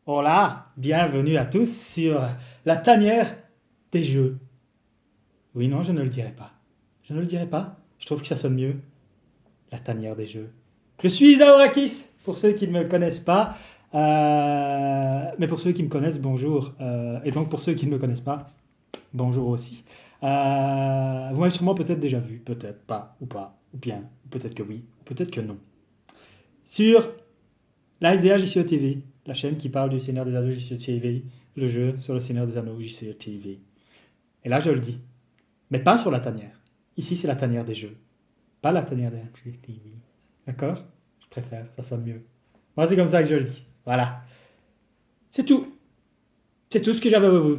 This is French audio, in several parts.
Hola, bienvenue à tous sur la tanière des jeux. Oui, non, je ne le dirai pas. Je ne le dirai pas. Je trouve que ça sonne mieux. La tanière des jeux. Je suis Aorakis, pour ceux qui ne me connaissent pas. Mais pour ceux qui me connaissent, bonjour. Et donc pour ceux qui ne me connaissent pas, bonjour aussi. Vous m'avez sûrement peut-être déjà vu, peut-être pas, ou bien, ou peut-être que oui, ou peut-être que non. Sur la SDA JCO TV, la chaîne qui parle du Seigneur des Anneaux JCO TV, le jeu sur le Seigneur des Anneaux JCO TV. Et là, je le dis, mais pas sur la tanière. Ici, c'est la tanière des jeux, pas la tanière des jeux TV. D'accord? Je préfère, ça sonne mieux. Moi, c'est comme ça que je le dis. Voilà. C'est tout. C'est tout ce que j'avais à vous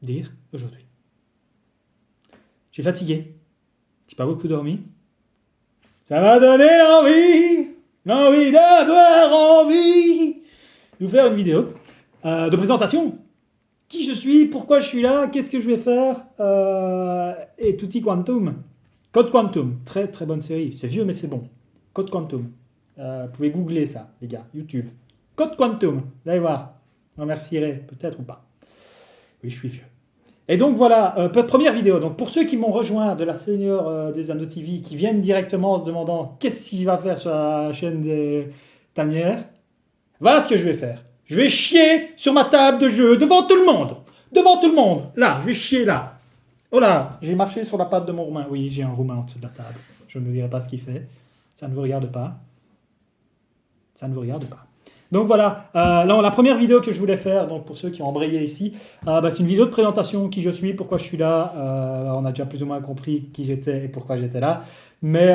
dire aujourd'hui. Je suis fatigué. J'ai pas beaucoup dormi. Ça m'a donné l'envie d'avoir envie de vous faire une vidéo de présentation. Qui je suis, pourquoi je suis là, qu'est-ce que je vais faire, et tutti quantum. Code Quantum, très très bonne série. C'est vieux mais c'est bon. Code Quantum. Vous pouvez googler ça, les gars, YouTube. Code Quantum, vous allez voir. Je remercierai, peut-être ou pas. Oui, je suis vieux. Et donc voilà, première vidéo. Donc pour ceux qui m'ont rejoint de la Seigneur des Anneaux TV, qui viennent directement en se demandant qu'est-ce qu'il va faire sur la chaîne des tanières, voilà ce que je vais faire. Je vais chier sur ma table de jeu devant tout le monde. Devant tout le monde. Là, je vais chier là. Oh là, j'ai marché sur la patte de mon roumain. Oui, j'ai un roumain en dessous de la table. Je ne vous dirai pas ce qu'il fait. Ça ne vous regarde pas. Ça ne vous regarde pas. Donc voilà, là, la première vidéo que je voulais faire, donc pour ceux qui ont embrayé ici, c'est une vidéo de présentation, qui je suis, pourquoi je suis là. On a déjà plus ou moins compris qui j'étais et pourquoi j'étais là. Mais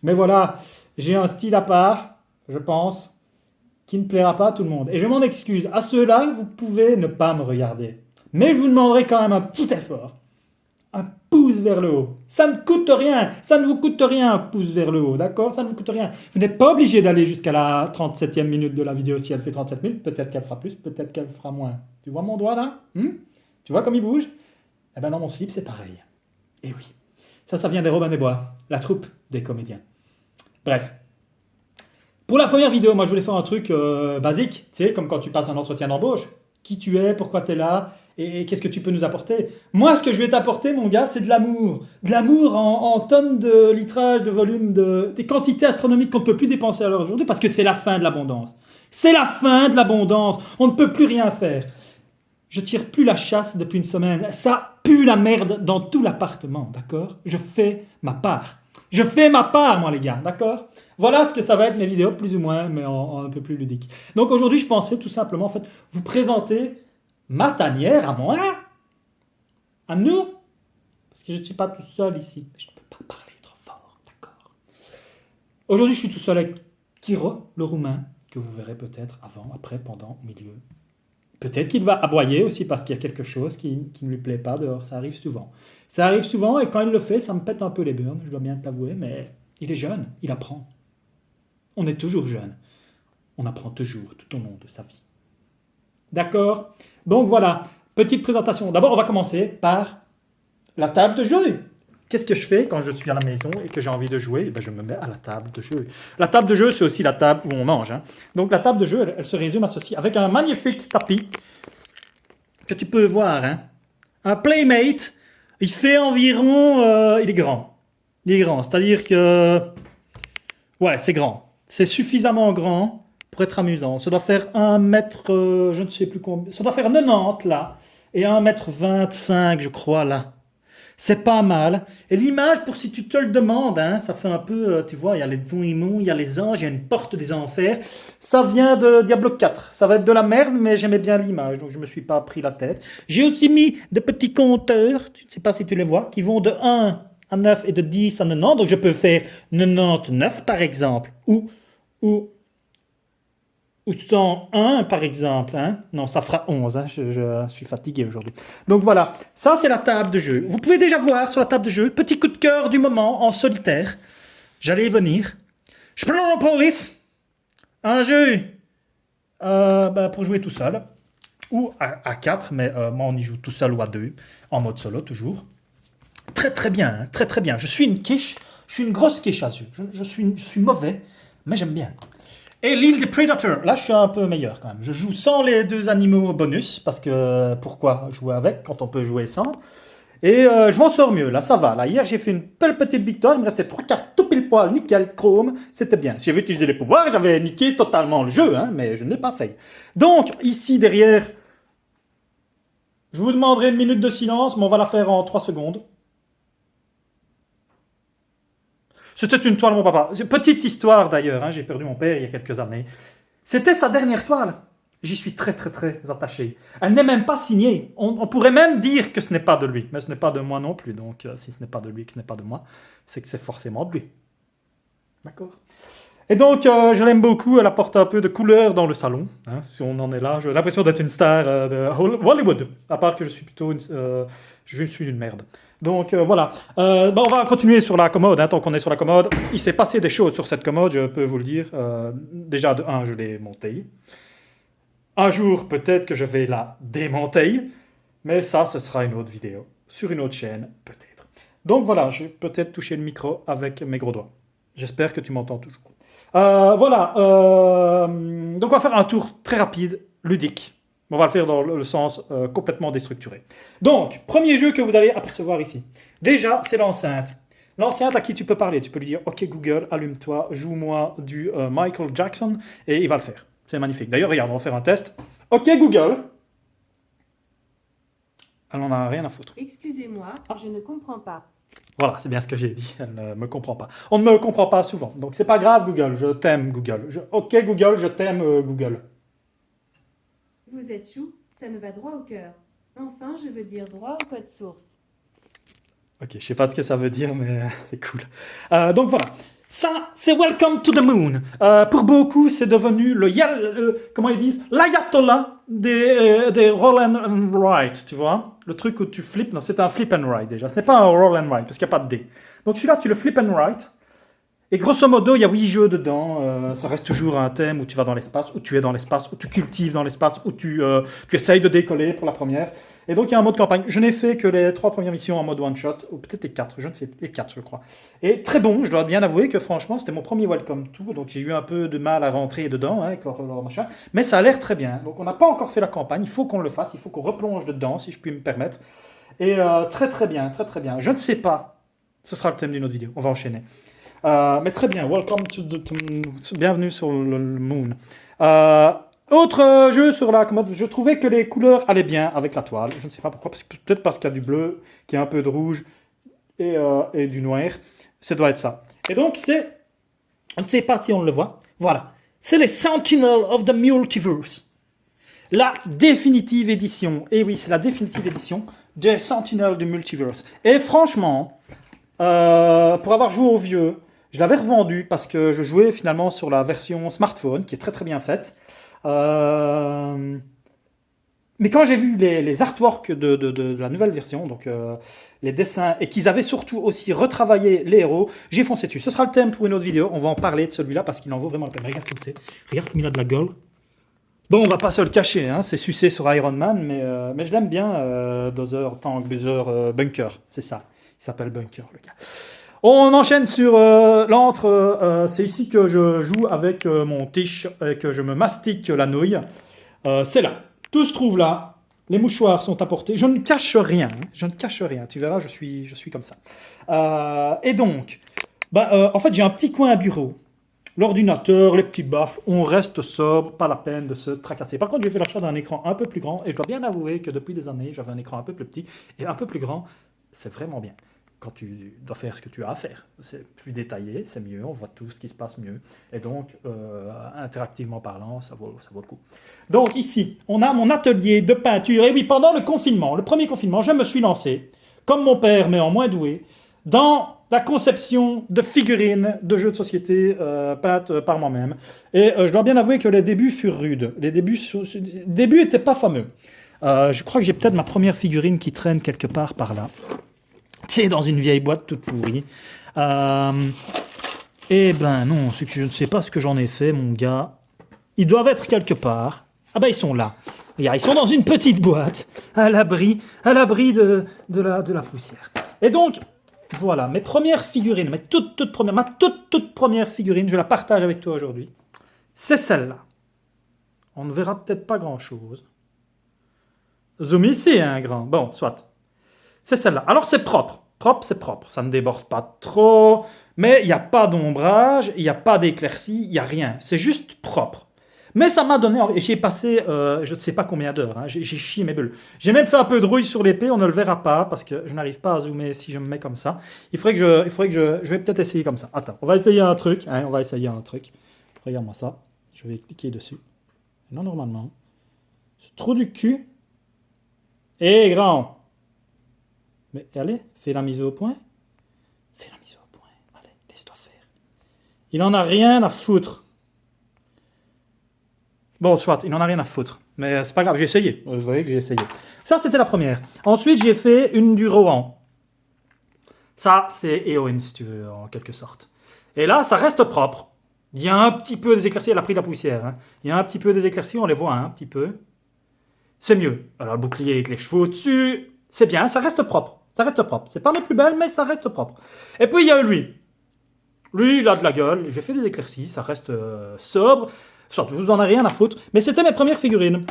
voilà, j'ai un style à part, je pense, qui ne plaira pas à tout le monde. Et je m'en excuse. À ceux-là, vous pouvez ne pas me regarder. Mais je vous demanderai quand même un petit effort. Un pouce vers le haut. Ça ne coûte rien. Ça ne vous coûte rien un pouce vers le haut. D'accord? Ça ne vous coûte rien. Vous n'êtes pas obligé d'aller jusqu'à la 37e minute de la vidéo si elle fait 37 minutes. Peut-être qu'elle fera plus, peut-être qu'elle fera moins. Tu vois mon doigt là? Tu vois comme il bouge? Eh ben dans mon slip, c'est pareil. Et oui. Ça vient des Robins des Bois. La troupe des comédiens. Bref. Pour la première vidéo, moi je voulais faire un truc basique, tu sais, comme quand tu passes un entretien d'embauche. Qui tu es, pourquoi tu es là, et qu'est-ce que tu peux nous apporter. Moi, ce que je vais t'apporter, mon gars, c'est de l'amour. De l'amour en tonnes de litrage, de volume, des quantités astronomiques qu'on ne peut plus dépenser à l'heure d'aujourd'hui, parce que c'est la fin de l'abondance. C'est la fin de l'abondance. On ne peut plus rien faire. Je tire plus la chasse depuis une semaine. Ça pue la merde dans tout l'appartement, d'accord? Je fais ma part. Je fais ma part, moi, les gars, d'accord? Voilà ce que ça va être mes vidéos, plus ou moins, mais en un peu plus ludique. Donc aujourd'hui, je pensais tout simplement, en fait, vous présenter ma tanière à moi, à nous, parce que je ne suis pas tout seul ici. Je ne peux pas parler trop fort, d'accord? Aujourd'hui, je suis tout seul avec Kiro, le roumain, que vous verrez peut-être avant, après, pendant, au milieu. Peut-être qu'il va aboyer aussi parce qu'il y a quelque chose qui ne lui plaît pas dehors. Ça arrive souvent. Ça arrive souvent et quand il le fait, ça me pète un peu les burnes, je dois bien te l'avouer, mais il est jeune, il apprend. On est toujours jeune. On apprend toujours tout au long de sa vie. D'accord? Donc voilà, petite présentation. D'abord, on va commencer par la table de jeu. Qu'est-ce que je fais quand je suis à la maison et que j'ai envie de jouer? Je me mets à la table de jeu. La table de jeu, c'est aussi la table où on mange. Donc la table de jeu, elle se résume à ceci, avec un magnifique tapis que tu peux voir. Un Playmate, il fait environ... il est grand. Il est grand, c'est-à-dire que... Ouais, c'est grand. C'est suffisamment grand pour être amusant. Ça doit faire 1 mètre... je ne sais plus combien... Ça doit faire 90 là. Et 1,25 m, je crois, là. C'est pas mal. Et l'image, pour si tu te le demandes, ça fait un peu, tu vois, il y a les démons, il y a les anges, il y a une porte des enfers. Ça vient de Diablo 4. Ça va être de la merde, mais j'aimais bien l'image, donc je me suis pas pris la tête. J'ai aussi mis des petits compteurs, tu ne sais pas si tu les vois, qui vont de 1 à 9 et de 10 à 90. Donc je peux faire 99 par exemple, ou 101 par exemple. Non, ça fera 11. Je suis fatigué aujourd'hui. Donc voilà, ça c'est la table de jeu. Vous pouvez déjà voir sur la table de jeu, petit coup de cœur du moment en solitaire. J'allais y venir. Je prends la police. Un jeu pour jouer tout seul. Ou à 4, mais moi on y joue tout seul ou à 2. En mode solo toujours. Très très bien, très très bien. Je suis une quiche. Je suis une grosse quiche à yeux. Je suis mauvais, mais j'aime bien. Et l'île des Predators, là je suis un peu meilleur quand même. Je joue sans les 2 animaux bonus, parce que pourquoi jouer avec quand on peut jouer sans? Et je m'en sors mieux, là ça va. Là, hier j'ai fait une belle petite victoire, il me restait 3 cartes tout pile poil, nickel, chrome, c'était bien. Si j'avais utilisé les pouvoirs, j'avais niqué totalement le jeu, hein, mais je ne l'ai pas fait. Donc, ici derrière, je vous demanderai une minute de silence, mais on va la faire en 3 secondes. C'était une toile, mon papa. Petite histoire d'ailleurs, hein, j'ai perdu mon père il y a quelques années. C'était sa dernière toile. J'y suis très très très attaché. Elle n'est même pas signée. On pourrait même dire que ce n'est pas de lui, mais ce n'est pas de moi non plus. Donc si ce n'est pas de lui, que ce n'est pas de moi, c'est que c'est forcément de lui. D'accord. Et donc je l'aime beaucoup, elle apporte un peu de couleur dans le salon. Hein, si on en est là, j'ai l'impression d'être une star de Hollywood. À part que je suis plutôt je suis une merde. Donc voilà. On va continuer sur la commode. Hein, tant qu'on est sur la commode, il s'est passé des choses sur cette commode, je peux vous le dire. Déjà, de 1, je l'ai montée. Un jour, peut-être que je vais la démonter, mais ça, ce sera une autre vidéo, sur une autre chaîne, peut-être. Donc voilà, je vais peut-être toucher le micro avec mes gros doigts. J'espère que tu m'entends toujours. Voilà, donc on va faire un tour très rapide, ludique. On va le faire dans le sens complètement déstructuré. Donc, premier jeu que vous allez apercevoir ici. Déjà, c'est l'enceinte. L'enceinte à qui tu peux parler. Tu peux lui dire « Ok Google, allume-toi, joue-moi du Michael Jackson » et il va le faire. C'est magnifique. D'ailleurs, regarde, on va faire un test. Ok Google. Elle n'en a rien à foutre. Excusez-moi, je ne comprends pas. Voilà, c'est bien ce que j'ai dit. Elle ne me comprend pas. On ne me comprend pas souvent. Donc, c'est pas grave Google, je t'aime Google. Ok Google, je t'aime Google. Vous êtes chou, ça me va droit au cœur. Enfin, je veux dire droit au code source. Ok, je sais pas ce que ça veut dire, mais c'est cool. Donc voilà. Ça, c'est Welcome to the Moon. Pour beaucoup, c'est devenu comment ils disent, l'ayatollah des roll and ride, tu vois. Le truc où tu flippes, non, c'est un flip and ride déjà. Ce n'est pas un roll and ride, parce qu'il n'y a pas de dés. Donc celui-là, tu le flip and ride. Et grosso modo, il y a 8 jeux dedans. Ça reste toujours un thème où tu vas dans l'espace, où tu es dans l'espace, où tu cultives dans l'espace, où tu essayes de décoller pour la première. Et donc, il y a un mode campagne. Je n'ai fait que les 3 premières missions en mode one-shot, ou peut-être les 4, je ne sais, les 4 je crois. Et très bon, je dois bien avouer que franchement, c'était mon premier Welcome to, donc j'ai eu un peu de mal à rentrer dedans, hein, avec leur machin. Mais ça a l'air très bien. Donc on n'a pas encore fait la campagne, il faut qu'on le fasse, il faut qu'on replonge dedans, si je puis me permettre. Et très très bien, très très bien. Je ne sais pas, ce sera le thème d'une autre vidéo, on va enchaîner. Mais très bien, bienvenue sur le moon. Autre jeu sur la commode, je trouvais que les couleurs allaient bien avec la toile. Je ne sais pas pourquoi, peut-être parce qu'il y a du bleu, qu'il y a un peu de rouge et du noir. Ça doit être ça. Et donc c'est, je ne sais pas si on le voit, voilà. C'est les Sentinels of the Multiverse. La définitive édition. Et oui, c'est la définitive édition des Sentinels du Multiverse. Et franchement, pour avoir joué au vieux, je l'avais revendu parce que je jouais finalement sur la version smartphone, qui est très très bien faite. Mais quand j'ai vu les artworks de la nouvelle version, donc les dessins, et qu'ils avaient surtout aussi retravaillé les héros, j'ai foncé dessus. Ce sera le thème pour une autre vidéo, on va en parler de celui-là parce qu'il en vaut vraiment la peine. Regarde comme c'est, regarde comme il a de la gueule. Bon, on va pas se le cacher, hein, c'est sucé sur Iron Man, mais je l'aime bien, Dozer, Tank, Buzzer, Bunker, c'est ça. Il s'appelle Bunker, le gars. On enchaîne sur l'antre. C'est ici que je joue avec mon tiche et que je me mastique la nouille. C'est là. Tout se trouve là. Les mouchoirs sont apportés. Je ne cache rien. Hein. Je ne cache rien. Tu verras, je suis comme ça. Et donc, en fait, j'ai un petit coin à bureau. L'ordinateur, les petits baffles, on reste sobre, pas la peine de se tracasser. Par contre, j'ai fait l'achat d'un écran un peu plus grand et je dois bien avouer que depuis des années, j'avais un écran un peu plus petit et un peu plus grand. C'est vraiment bien. Quand tu dois faire ce que tu as à faire. C'est plus détaillé, c'est mieux, on voit tout ce qui se passe mieux. Et donc, interactivement parlant, ça vaut le coup. Donc ici, on a mon atelier de peinture. Et oui, pendant le confinement, le premier confinement, je me suis lancé, comme mon père, mais en moins doué, dans la conception de figurines de jeux de société peintes par moi-même. Et je dois bien avouer que les débuts furent rudes. Les débuts n'étaient pas fameux. Je crois que j'ai peut-être ma première figurine qui traîne quelque part par là. C'est dans une vieille boîte toute pourrie. Eh ben non, c'est que je ne sais pas ce que j'en ai fait, mon gars. Ils doivent être quelque part. Ah ben ils sont là. Regarde, ils sont dans une petite boîte, à l'abri de la poussière. Et donc, voilà, mes premières figurines, ma toute première figurine, je la partage avec toi aujourd'hui. c'est celle-là. On ne verra peut-être pas grand-chose. Zoom ici, hein, grand. Bon, soit. C'est celle-là. Alors, c'est propre. Propre, c'est propre. Ça ne déborde pas trop. Mais il n'y a pas d'ombrage, il n'y a pas d'éclaircie, il n'y a rien. C'est juste propre. Mais ça m'a donné envie. J'y ai passé, je ne sais pas combien d'heures. Hein. J'ai chié mes bulles. J'ai même fait un peu de rouille sur l'épée. On ne le verra pas parce que je n'arrive pas à zoomer si je me mets comme ça. Il faudrait que je vais peut-être essayer comme ça. Attends, on va essayer un truc. Hein, on va essayer un truc. Regarde-moi ça. Je vais cliquer dessus. Non, normalement. Ce trou du cul. Eh, grand. Mais allez, fais la mise au point. Fais la mise au point. Allez, laisse-toi faire. Il en a rien à foutre. Bon, soit, il n'en a rien à foutre. Mais c'est pas grave, j'ai essayé. Vous voyez que j'ai essayé. Ça, c'était la première. Ensuite, j'ai fait une du Rohan. Ça, c'est Éowyn, si tu veux, en quelque sorte. Et là, ça reste propre. Il y a un petit peu des éclaircies. Elle a pris de la poussière. Hein. Il y a un petit peu des éclaircies, on les voit un petit peu. C'est mieux. Alors, le bouclier avec les chevaux dessus, c'est bien, ça reste propre. Ça reste propre. C'est pas mes plus belles, mais ça reste propre. Et puis, il y a lui. Lui, il a de la gueule. J'ai fait des éclaircies, ça reste sobre. Soit, je vous en ai rien à foutre. Mais c'était mes premières figurines.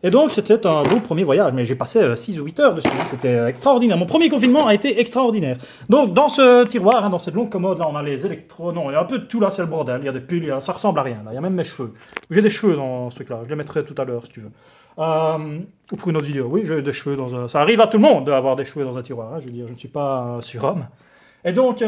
Et donc, c'était un beau premier voyage. Mais j'ai passé 6 ou 8 heures dessus. Hein. C'était extraordinaire. Mon premier confinement a été extraordinaire. Donc, dans ce tiroir, hein, dans cette longue commode, là, on a les électros. Non, il y a un peu de tout là, c'est le bordel. Il y a des pulls, ça ressemble à rien. Là. Il y a même mes cheveux. J'ai des cheveux dans ce truc-là. Je les mettrai tout à l'heure, si tu veux. Ou pour une autre vidéo. Oui, j'ai des cheveux dans un... Ça arrive à tout le monde d'avoir des cheveux dans un tiroir. Hein. Je veux dire, je ne suis pas un surhomme. Et donc...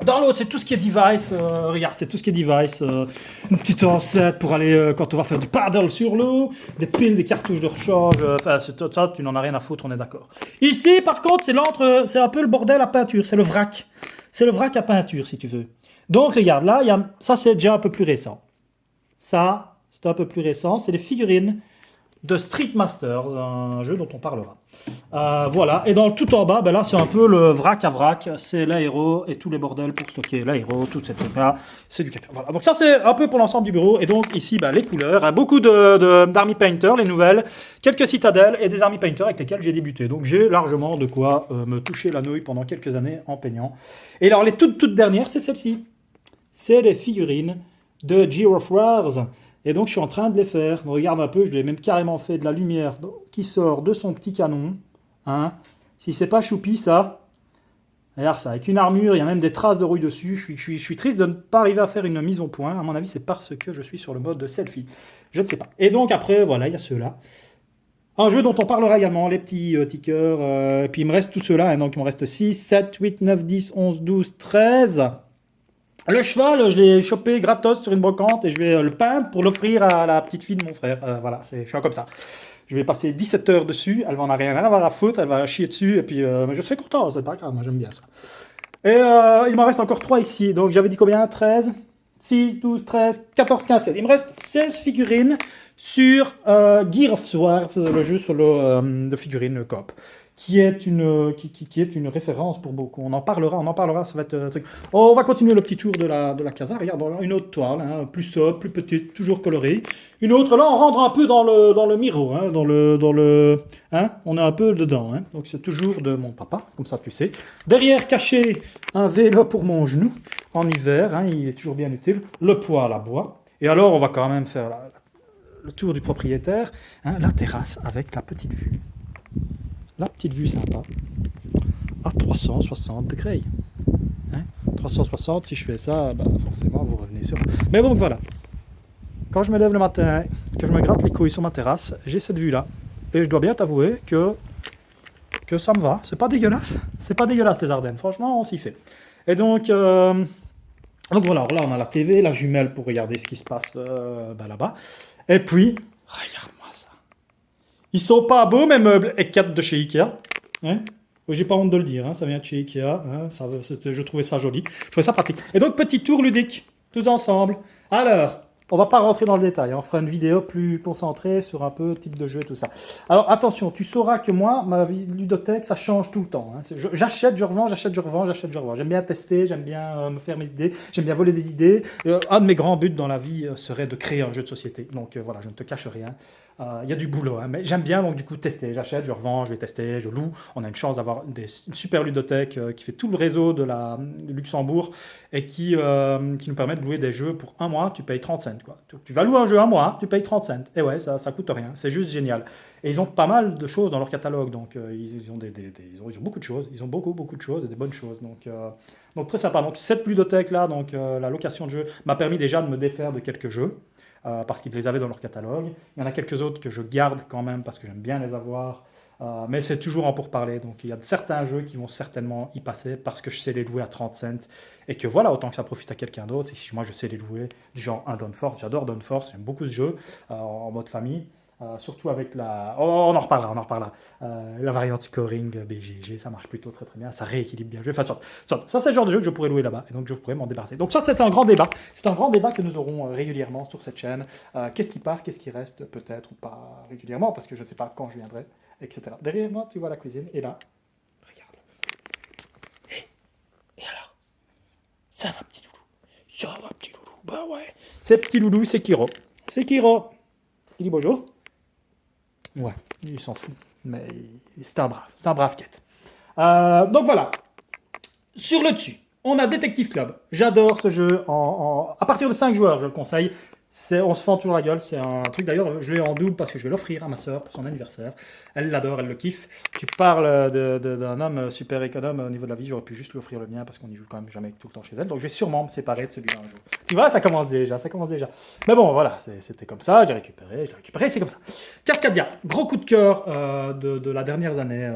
dans l'autre, c'est tout ce qui est device. Regarde, c'est tout ce qui est device. Une petite enceinte pour aller quand on va faire du paddle sur l'eau. Des piles, des cartouches de rechange. Enfin, ça, tu n'en as rien à foutre, on est d'accord. Ici, par contre, c'est un peu le bordel à peinture. C'est le vrac. C'est le vrac à peinture, si tu veux. Donc, regarde, là, ça, c'est déjà un peu plus récent. Ça, c'est un peu plus récent. C'est les figurines de Street Masters, un jeu dont on parlera. Voilà, et dans tout en bas, ben là c'est un peu le vrac à vrac, c'est l'aéro et tous les bordels pour stocker l'aéro, tout cette truc-là, c'est du capital. Voilà, donc ça c'est un peu pour l'ensemble du bureau, et donc ici ben, les couleurs, hein, beaucoup d'Army Painter, les nouvelles, quelques citadelles et des Army Painter avec lesquels j'ai débuté. Donc j'ai largement de quoi me toucher la nouille pendant quelques années en peignant. Et alors les toutes dernières, c'est celle-ci. C'est les figurines de Gear of Wars. Et donc, je suis en train de les faire. On regarde un peu, je lui ai même carrément fait de la lumière qui sort de son petit canon. Hein. Si c'est pas choupi, ça. Regarde ça, avec une armure, il y a même des traces de rouille dessus. Je suis triste de ne pas arriver à faire une mise au point. À mon avis, c'est parce que je suis sur le mode selfie. Je ne sais pas. Et donc, après, voilà, il y a ceux-là. Un jeu dont on parlera également, les petits tickers. Et puis, il me reste tous ceux-là. Hein. Donc, il me reste 6, 7, 8, 9, 10, 11, 12, 13... Le cheval, je l'ai chopé gratos sur une brocante et je vais le peindre pour l'offrir à la petite fille de mon frère. Voilà, je suis comme ça. Je vais passer 17 heures dessus, elle va en a rien à avoir à foutre, elle va chier dessus et puis je serai content, c'est pas grave, moi j'aime bien ça. Et il m'en reste encore 3 ici, donc j'avais dit combien? 13, 6, 12, 13, 14, 15, 16. Il me reste 16 figurines sur Gear of Wars, le jeu solo de figurines coop. Qui est une référence pour beaucoup. On en parlera, ça va être un truc. Oh, on va continuer le petit tour de la casa. Regarde, une autre toile, hein, plus sobre, plus petite, toujours colorée. Une autre, là, on rentre un peu dans le miro, hein, hein, on est un peu dedans. Hein. Donc c'est toujours de mon papa, comme ça tu sais. Derrière, caché, un vélo pour mon genou, en hiver, hein, il est toujours bien utile. Le poêle à bois. Et alors, on va quand même faire le tour du propriétaire, hein, la terrasse avec la petite vue. La petite vue sympa, à 360 degrés. Hein 360, si je fais ça, bah forcément vous revenez sur... Mais bon, voilà. Quand je me lève le matin, que je me gratte les couilles sur ma terrasse, j'ai cette vue-là. Et je dois bien t'avouer que ça me va. C'est pas dégueulasse. C'est pas dégueulasse les Ardennes. Franchement, on s'y fait. Et donc voilà, alors là on a la TV, la jumelle pour regarder ce qui se passe là-bas. Et puis, regarde. Ils sont pas beaux, mes meubles E4 de chez Ikea. Hein, j'ai pas honte de le dire, hein, ça vient de chez Ikea. Hein, je trouvais ça joli. Je trouvais ça pratique. Et donc, petit tour ludique, tous ensemble. Alors, on va pas rentrer dans le détail. On fera une vidéo plus concentrée sur un peu type de jeu et tout ça. Alors, attention, tu sauras que moi, ma ludothèque, ça change tout le temps. Hein. J'achète, je revends, j'achète, je revends, j'achète, je revends. J'aime bien tester, j'aime bien me faire mes idées, j'aime bien voler des idées. Un de mes grands buts dans la vie serait de créer un jeu de société. Donc, voilà, je ne te cache rien. Il y a du boulot, hein, mais j'aime bien donc du coup tester. J'achète, je revends, je vais tester, je loue. On a une chance d'avoir une super ludothèque qui fait tout le réseau de Luxembourg et qui nous permet de louer des jeux pour un mois. Tu payes 30 cents. Quoi. Tu vas louer un jeu un mois, tu payes 30 cents. Et ouais, ça coûte rien. C'est juste génial. Et ils ont pas mal de choses dans leur catalogue. Donc ils ont ils ont beaucoup de choses. Ils ont beaucoup de choses et des bonnes choses. Donc très sympa. Donc cette ludothèque là, donc la location de jeux m'a permis déjà de me défaire de quelques jeux parce qu'ils les avaient dans leur catalogue. Il y en a quelques autres que je garde quand même parce que j'aime bien les avoir. Mais c'est toujours en pourparler. Donc il y a certains jeux qui vont certainement y passer parce que je sais les louer à 30 cents. Et que voilà, autant que ça profite à quelqu'un d'autre. Et si moi je sais les louer, du genre un Dawn Force, j'adore Dawn Force, j'aime beaucoup ce jeu en mode famille. Surtout avec la. Oh, on en reparlera, on en reparlera. La variante scoring BGG, ça marche plutôt très très bien, ça rééquilibre bien le jeu. Enfin, ça c'est le genre de jeu que je pourrais louer là-bas, et donc je pourrais m'en débarrasser. Donc ça c'est un grand débat. C'est un grand débat que nous aurons régulièrement sur cette chaîne. Qu'est-ce qui part, qu'est-ce qui reste, peut-être ou pas régulièrement, parce que je ne sais pas quand je viendrai, etc. Derrière moi, tu vois la cuisine, et là, regarde. Et alors, ça va petit loulou. Ça va petit loulou. Bah ouais. C'est petit loulou, c'est Kiro. C'est Kiro. Il dit bonjour. Ouais, il s'en fout, mais c'est un brave quête. Donc voilà, sur le dessus, on a Detective Club. J'adore ce jeu. À partir de 5 joueurs, je le conseille. On se fend toujours la gueule. C'est un truc d'ailleurs, je l'ai en double parce que je vais l'offrir à ma soeur pour son anniversaire. Elle l'adore, elle le kiffe. Tu parles d'un homme super économe au niveau de la vie. J'aurais pu juste lui offrir le mien parce qu'on y joue quand même jamais tout le temps chez elle. Donc je vais sûrement me séparer de celui-là un jour. Tu vois, ça commence déjà, ça commence déjà. Mais bon, voilà, c'était comme ça. J'ai récupéré, c'est comme ça. Cascadia, gros coup de cœur de la dernière année.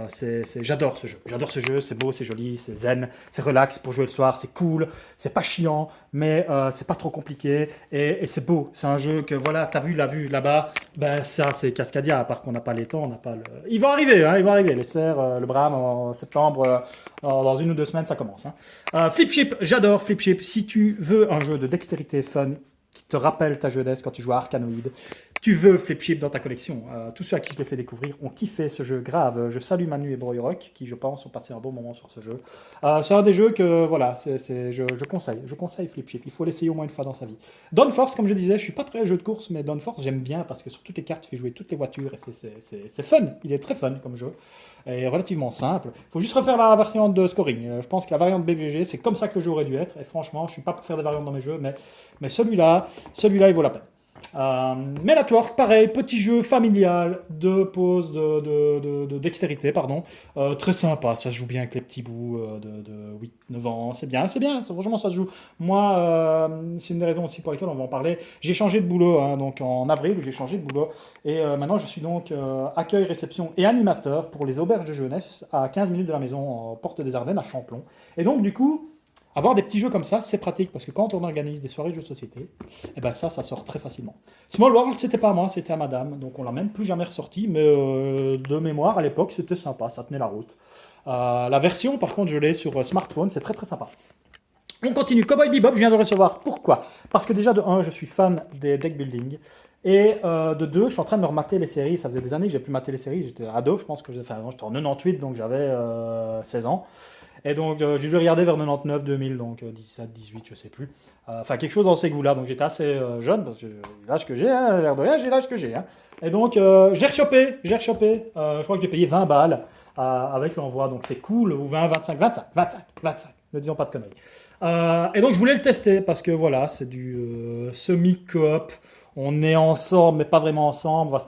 J'adore ce jeu. J'adore ce jeu. C'est beau, c'est joli, c'est zen, c'est relax pour jouer le soir, c'est cool, c'est pas chiant, mais c'est pas trop compliqué et c'est beau. C'est un jeu que voilà, t'as vu la vue là-bas, ben ça c'est Cascadia, à part qu'on n'a pas les temps, on n'a pas le. Ils vont arriver, hein, ils vont arriver. Les serres, le Bram en septembre, dans 1 ou 2 semaines ça commence. Hein. Flip Chip, j'adore Flip Chip. Si tu veux un jeu de dextérité fun qui te rappelle ta jeunesse quand tu joues à Arkanoid, tu veux Flip Chip dans ta collection. Tous ceux à qui je l'ai fait découvrir ont kiffé ce jeu grave. Je salue Manu et Broyrock qui, je pense, ont passé un bon moment sur ce jeu. C'est un des jeux que, voilà, je conseille. Je conseille Flip Chip. Il faut l'essayer au moins une fois dans sa vie. Dawn Force, comme je disais, je suis pas très jeu de course, mais Dawn Force, j'aime bien parce que sur toutes les cartes, tu fais jouer toutes les voitures et c'est fun. Il est très fun comme jeu. Et relativement simple. Il faut juste refaire la version de scoring. Je pense que la variante BVG, c'est comme ça que le jeu aurait dû être. Et franchement, je suis pas pour faire des variantes dans mes jeux, mais celui-là, il vaut la peine. Men at Work, pareil, petit jeu familial de pause de dextérité, pardon. Très sympa, ça se joue bien avec les petits bouts de 8-9 ans, c'est bien, franchement ça se joue. Moi, c'est une des raisons aussi pour lesquelles on va en parler. J'ai changé de boulot, hein, donc en avril, j'ai changé de boulot, et maintenant je suis donc accueil, réception et animateur pour les auberges de jeunesse à 15 minutes de la maison, en Porte des Ardennes, à Champlon. Et donc du coup, avoir des petits jeux comme ça, c'est pratique parce que quand on organise des soirées de jeux de société, eh ben ça sort très facilement. Small World, c'était pas à moi, c'était à madame, donc on l'a même plus jamais ressorti, mais de mémoire à l'époque, c'était sympa, ça tenait la route. La version, par contre, je l'ai sur smartphone, c'est très très sympa. On continue, Cowboy Bebop, je viens de le recevoir. Pourquoi? Parce que déjà, de 1, je suis fan des deck building. Et de 2, je suis en train de me remater les séries. Ça faisait des années que j'ai plus maté les séries. J'étais ado, je pense que j'étais en 98, donc j'avais 16 ans. Et donc, j'ai dû regarder vers 99, 2000, donc 17, 18, je sais plus. Enfin, quelque chose dans ces goûts-là. Donc, j'étais assez jeune, parce que l'âge que j'ai, hein, l'air de rien, j'ai l'âge que j'ai. Hein. Et donc, j'ai rechopé. Je crois que j'ai payé 20 balles avec l'envoi. Donc, c'est cool. Ou 20, 25. Ne disons pas de conneries. Et donc, je voulais le tester, parce que voilà, c'est du semi-coop. On est ensemble, mais pas vraiment ensemble.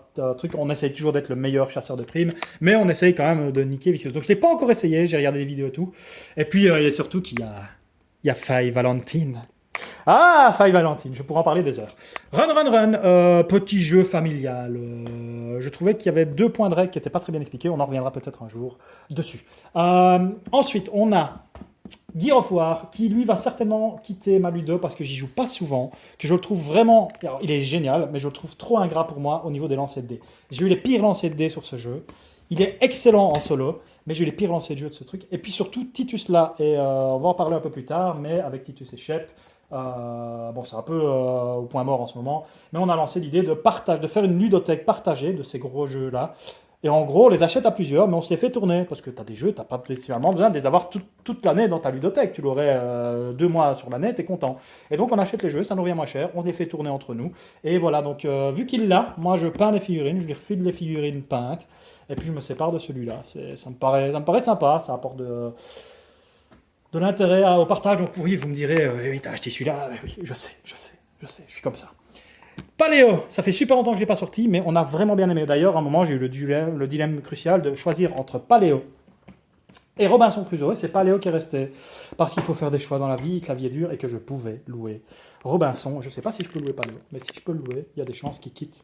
On essaye toujours d'être le meilleur chasseur de primes, mais on essaye quand même de niquer Vicious. Donc je ne l'ai pas encore essayé, j'ai regardé les vidéos et tout. Et puis il y a surtout qu'il y a Faille Valentine. Ah, Faille Valentine, je pourrais en parler des heures. Run, petit jeu familial. Je trouvais qu'il y avait 2 points de règle qui n'étaient pas très bien expliqués. On en reviendra peut-être un jour dessus. Ensuite, on a Gear of War, qui lui va certainement quitter ma Ludo parce que j'y joue pas souvent, que je le trouve vraiment. Alors, il est génial, mais je le trouve trop ingrat pour moi au niveau des lancers de dés. J'ai eu les pires lancers de dés sur ce jeu. Il est excellent en solo, mais j'ai eu les pires lancers de jeu de ce truc. Et puis surtout, Titus là, et on va en parler un peu plus tard, mais avec Titus et Shep, bon, c'est un peu au point mort en ce moment, mais on a lancé l'idée de faire une ludothèque partagée de ces gros jeux là. Et en gros, on les achète à plusieurs, mais on se les fait tourner. Parce que tu as des jeux, tu n'as pas spécialement besoin de les avoir toute l'année dans ta ludothèque. Tu l'aurais 2 mois sur l'année, tu es content. Et donc, on achète les jeux, ça nous revient moins cher, on les fait tourner entre nous. Et voilà, donc vu qu'il l'a, moi je peins les figurines, je lui refile les figurines peintes. Et puis je me sépare de celui-là. Ça me paraît sympa, ça apporte de l'intérêt au partage. Donc oui, vous me direz, oui, t'as acheté celui-là. Oui, je sais, je suis comme ça. Paléo, ça fait super longtemps que je ne l'ai pas sorti, mais on a vraiment bien aimé. D'ailleurs, à un moment, j'ai eu le dilemme crucial de choisir entre Paléo et Robinson Crusoe. Et c'est Paléo qui est resté. Parce qu'il faut faire des choix dans la vie, que la vie est dure et que je pouvais louer Robinson. Je ne sais pas si je peux louer Paléo, mais si je peux le louer, il y a des chances qu'il quitte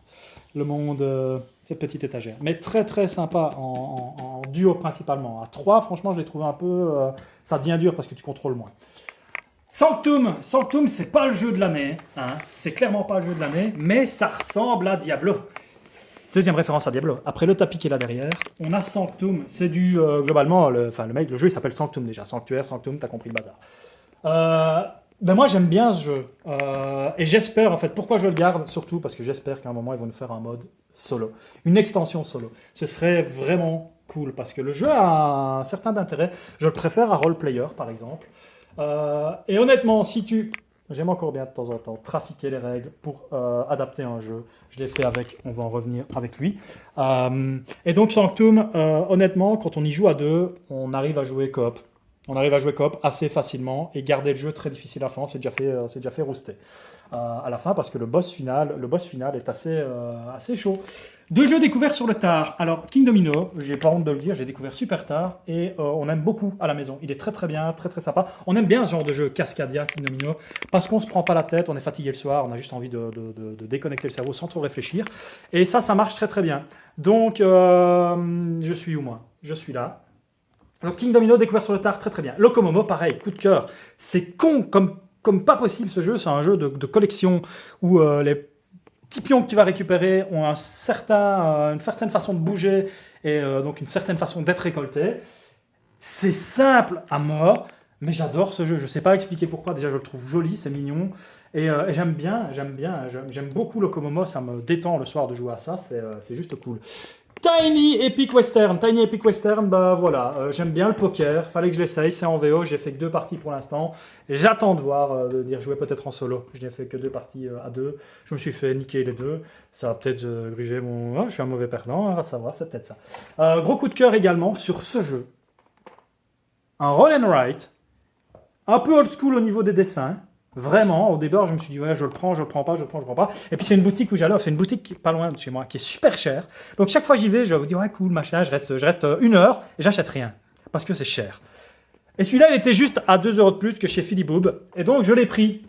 le monde, cette petite étagère. Mais très très sympa en duo principalement. À 3, franchement, je l'ai trouvé un peu. Ça devient dur parce que tu contrôles moins. Sanctum, c'est pas le jeu de l'année, hein. C'est clairement pas le jeu de l'année, mais ça ressemble à Diablo. Deuxième référence à Diablo. Après le tapis qui est là derrière, on a Sanctum. C'est du globalement, le jeu il s'appelle Sanctum déjà. Sanctuaire, Sanctum, t'as compris le bazar. Ben moi j'aime bien ce jeu et j'espère en fait pourquoi je le garde surtout parce que j'espère qu'à un moment ils vont nous faire un mode solo, une extension solo. Ce serait vraiment cool parce que le jeu a un certain intérêt. Je le préfère à Role Player par exemple. Et honnêtement, j'aime encore bien de temps en temps trafiquer les règles pour adapter un jeu. Je l'ai fait avec, on va en revenir avec lui. Et donc Sanctum, honnêtement, quand on y joue à deux, on arrive à jouer coop. On arrive à jouer coop assez facilement et garder le jeu très difficile à la fin, c'est déjà fait rouster. À la fin parce que le boss final est assez chaud. 2 jeux découverts sur le tard. Alors King Domino, j'ai pas honte de le dire, j'ai découvert super tard et on aime beaucoup à la maison. Il est très très bien, très très sympa. On aime bien ce genre de jeu Cascadia, King Domino, parce qu'on se prend pas la tête, on est fatigué le soir, on a juste envie de déconnecter le cerveau sans trop réfléchir. Et ça marche très très bien. Donc je suis où moi ? Je suis là. Donc King Domino découvert sur le tard, très très bien. Locomomo, pareil, coup de cœur. C'est con comme pas possible ce jeu, c'est un jeu de collection où les petits pions que tu vas récupérer ont une certaine façon de bouger et donc une certaine façon d'être récoltés. C'est simple à mort, mais j'adore ce jeu. Je ne sais pas expliquer pourquoi. Déjà, je le trouve joli, c'est mignon. Et j'aime beaucoup Locomomo. Ça me détend le soir de jouer à ça. C'est juste cool. Tiny Epic Western, bah voilà, j'aime bien le poker, fallait que je l'essaye, c'est en VO, j'ai fait que 2 parties pour l'instant, j'attends de voir, de dire jouer peut-être en solo, je n'ai fait que 2 parties à 2, je me suis fait niquer les 2, ça va peut-être gruger mon... je suis un mauvais perdant, on va savoir, c'est peut-être ça. Gros coup de cœur également sur ce jeu, un roll and write, un peu old school au niveau des dessins. Vraiment, au départ, je me suis dit, ouais, je le prends pas. Et puis, c'est une boutique où j'allais, c'est une boutique pas loin de chez moi, qui est super chère. Donc, chaque fois j'y vais, je vous dis, ouais, cool, machin, je reste 1 heure et j'achète rien. Parce que c'est cher. Et celui-là, il était juste à 2 euros de plus que chez Philippe Boub. Et donc, je l'ai pris.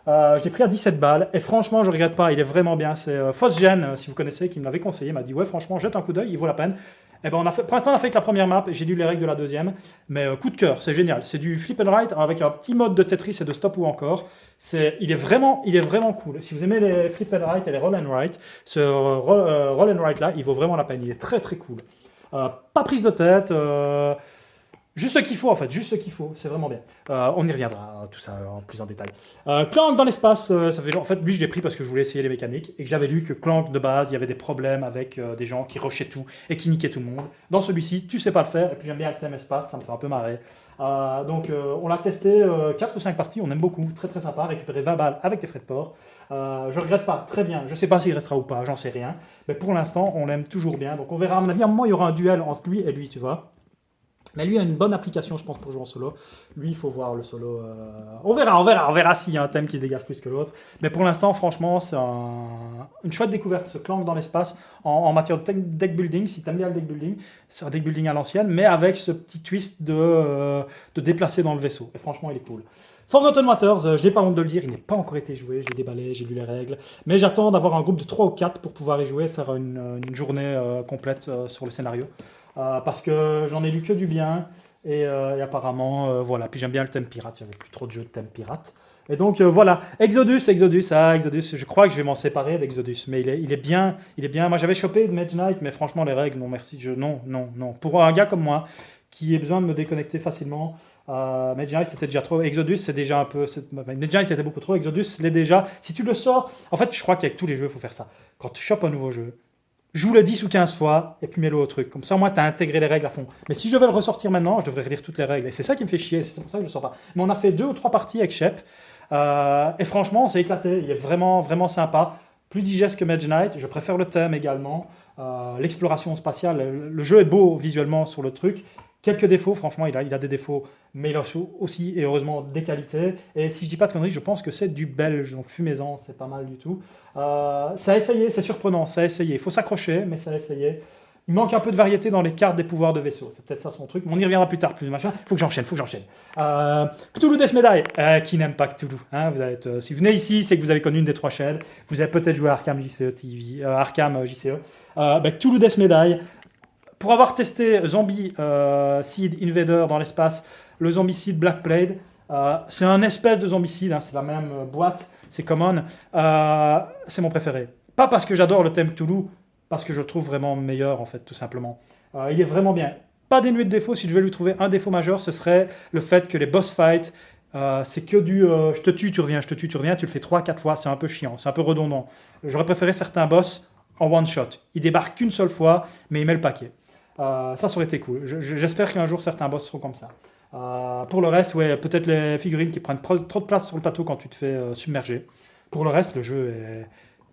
Je l'ai pris à 17 balles. Et franchement, je regrette pas, il est vraiment bien. C'est Fosgen, si vous connaissez, qui me l'avait conseillé, m'a dit, ouais, franchement, jette un coup d'œil, il vaut la peine. Eh ben pour l'instant, on a fait que la première map et j'ai lu les règles de la deuxième. Mais coup de cœur, c'est génial. C'est du flip and write avec un petit mode de Tetris et de stop ou encore. Il est vraiment cool. Si vous aimez les flip and write et les roll and write, ce roll and write là, il vaut vraiment la peine. Il est très très cool. Pas prise de tête. Juste ce qu'il faut en fait, juste ce qu'il faut, c'est vraiment bien. On y reviendra, tout ça en plus en détail. Clank dans l'espace, ça fait genre, en fait lui je l'ai pris parce que je voulais essayer les mécaniques et que j'avais lu que Clank de base, il y avait des problèmes avec des gens qui rushaient tout et qui niquaient tout le monde. Dans celui-ci, tu sais pas le faire et puis j'aime bien le thème espace, ça me fait un peu marrer. Donc on l'a testé 4 ou 5 parties, on aime beaucoup, très très sympa, récupérer 20 balles avec des frais de port. Je regrette pas, très bien, je sais pas s'il restera ou pas, j'en sais rien, mais pour l'instant on l'aime toujours bien, donc on verra à mon avis, à un moment il y aura un duel entre lui et lui, tu vois. Mais lui a une bonne application, je pense, pour jouer en solo. Lui, il faut voir le solo. On verra s'il y a un thème qui se dégage plus que l'autre. Mais pour l'instant, franchement, c'est une chouette découverte, ce Clank dans l'espace, en matière de deck building. Si tu aimes bien le deck building, c'est un deck building à l'ancienne, mais avec ce petit twist de déplacer dans le vaisseau. Et franchement, il est cool. Forgotten Waters, je n'ai pas honte de le dire, il n'a pas encore été joué, je l'ai déballé, j'ai lu les règles. Mais j'attends d'avoir un groupe de 3 ou 4 pour pouvoir y jouer, faire une journée complète sur le scénario. Parce que j'en ai lu que du bien et apparemment voilà, puis j'aime bien le thème pirate, j'avais plus trop de jeux de thème pirate et donc voilà. Exodus, je crois que je vais m'en séparer d'Exodus, mais il est bien. Moi j'avais chopé de Mage Knight, mais franchement les règles non merci, non, pour un gars comme moi qui ait besoin de me déconnecter facilement, Mage Knight c'était déjà trop, Exodus c'est déjà un peu, Mage Knight c'était beaucoup trop, Exodus l'est déjà. Si tu le sors, en fait je crois qu'avec tous les jeux il faut faire ça, quand tu chopes un nouveau jeu, joue le 10 ou 15 fois, et puis mets-le au truc. Comme ça, moi, tu as intégré les règles à fond. Mais si je vais le ressortir maintenant, je devrais relire toutes les règles. Et c'est ça qui me fait chier, c'est pour ça que je ne sors pas. Mais on a fait 2 ou 3 parties avec Shep, et franchement, on s'est éclaté. Il est vraiment, vraiment sympa. Plus digeste que Mage Knight. Je préfère le thème également. L'exploration spatiale. Le jeu est beau visuellement sur le truc. Quelques défauts, franchement, il a des défauts, mais il a aussi, et heureusement, des qualités. Et si je dis pas de conneries, je pense que c'est du belge, donc fumez-en, c'est pas mal du tout. Ça a essayé, c'est surprenant, ça a essayé. Il faut s'accrocher, mais ça a essayé. Il manque un peu de variété dans les cartes des pouvoirs de vaisseau, c'est peut-être ça son truc, mais on y reviendra plus tard, plus machin. Faut que j'enchaîne. Cthulhu Death Medaille, qui n'aime pas Cthulhu, hein, si vous venez ici, c'est que vous avez connu une des 3 chaînes, vous avez peut-être joué à Arkham JCE TV, Arkham JCE. Cthulhu Death Medaille. Pour avoir testé Zombie Seed Invader dans l'espace, le Zombicide Black Plague, c'est un espèce de zombicide, hein, c'est la même boîte, c'est common, c'est mon préféré. Pas parce que j'adore le thème Cthulhu, parce que je le trouve vraiment meilleur en fait, tout simplement. Il est vraiment bien. Pas dénué de défauts, si je devais lui trouver un défaut majeur, ce serait le fait que les boss fights, c'est que du je te tue, tu reviens, je te tue, tu reviens, tu le fais 3-4 fois, c'est un peu chiant, c'est un peu redondant. J'aurais préféré certains boss en one shot. Ils débarquent qu'une seule fois, mais ils mettent le paquet. Ça aurait été cool. J'espère qu'un jour certains boss seront comme ça. Pour le reste, ouais, peut-être les figurines qui prennent trop de place sur le plateau quand tu te fais submerger. Pour le reste, le jeu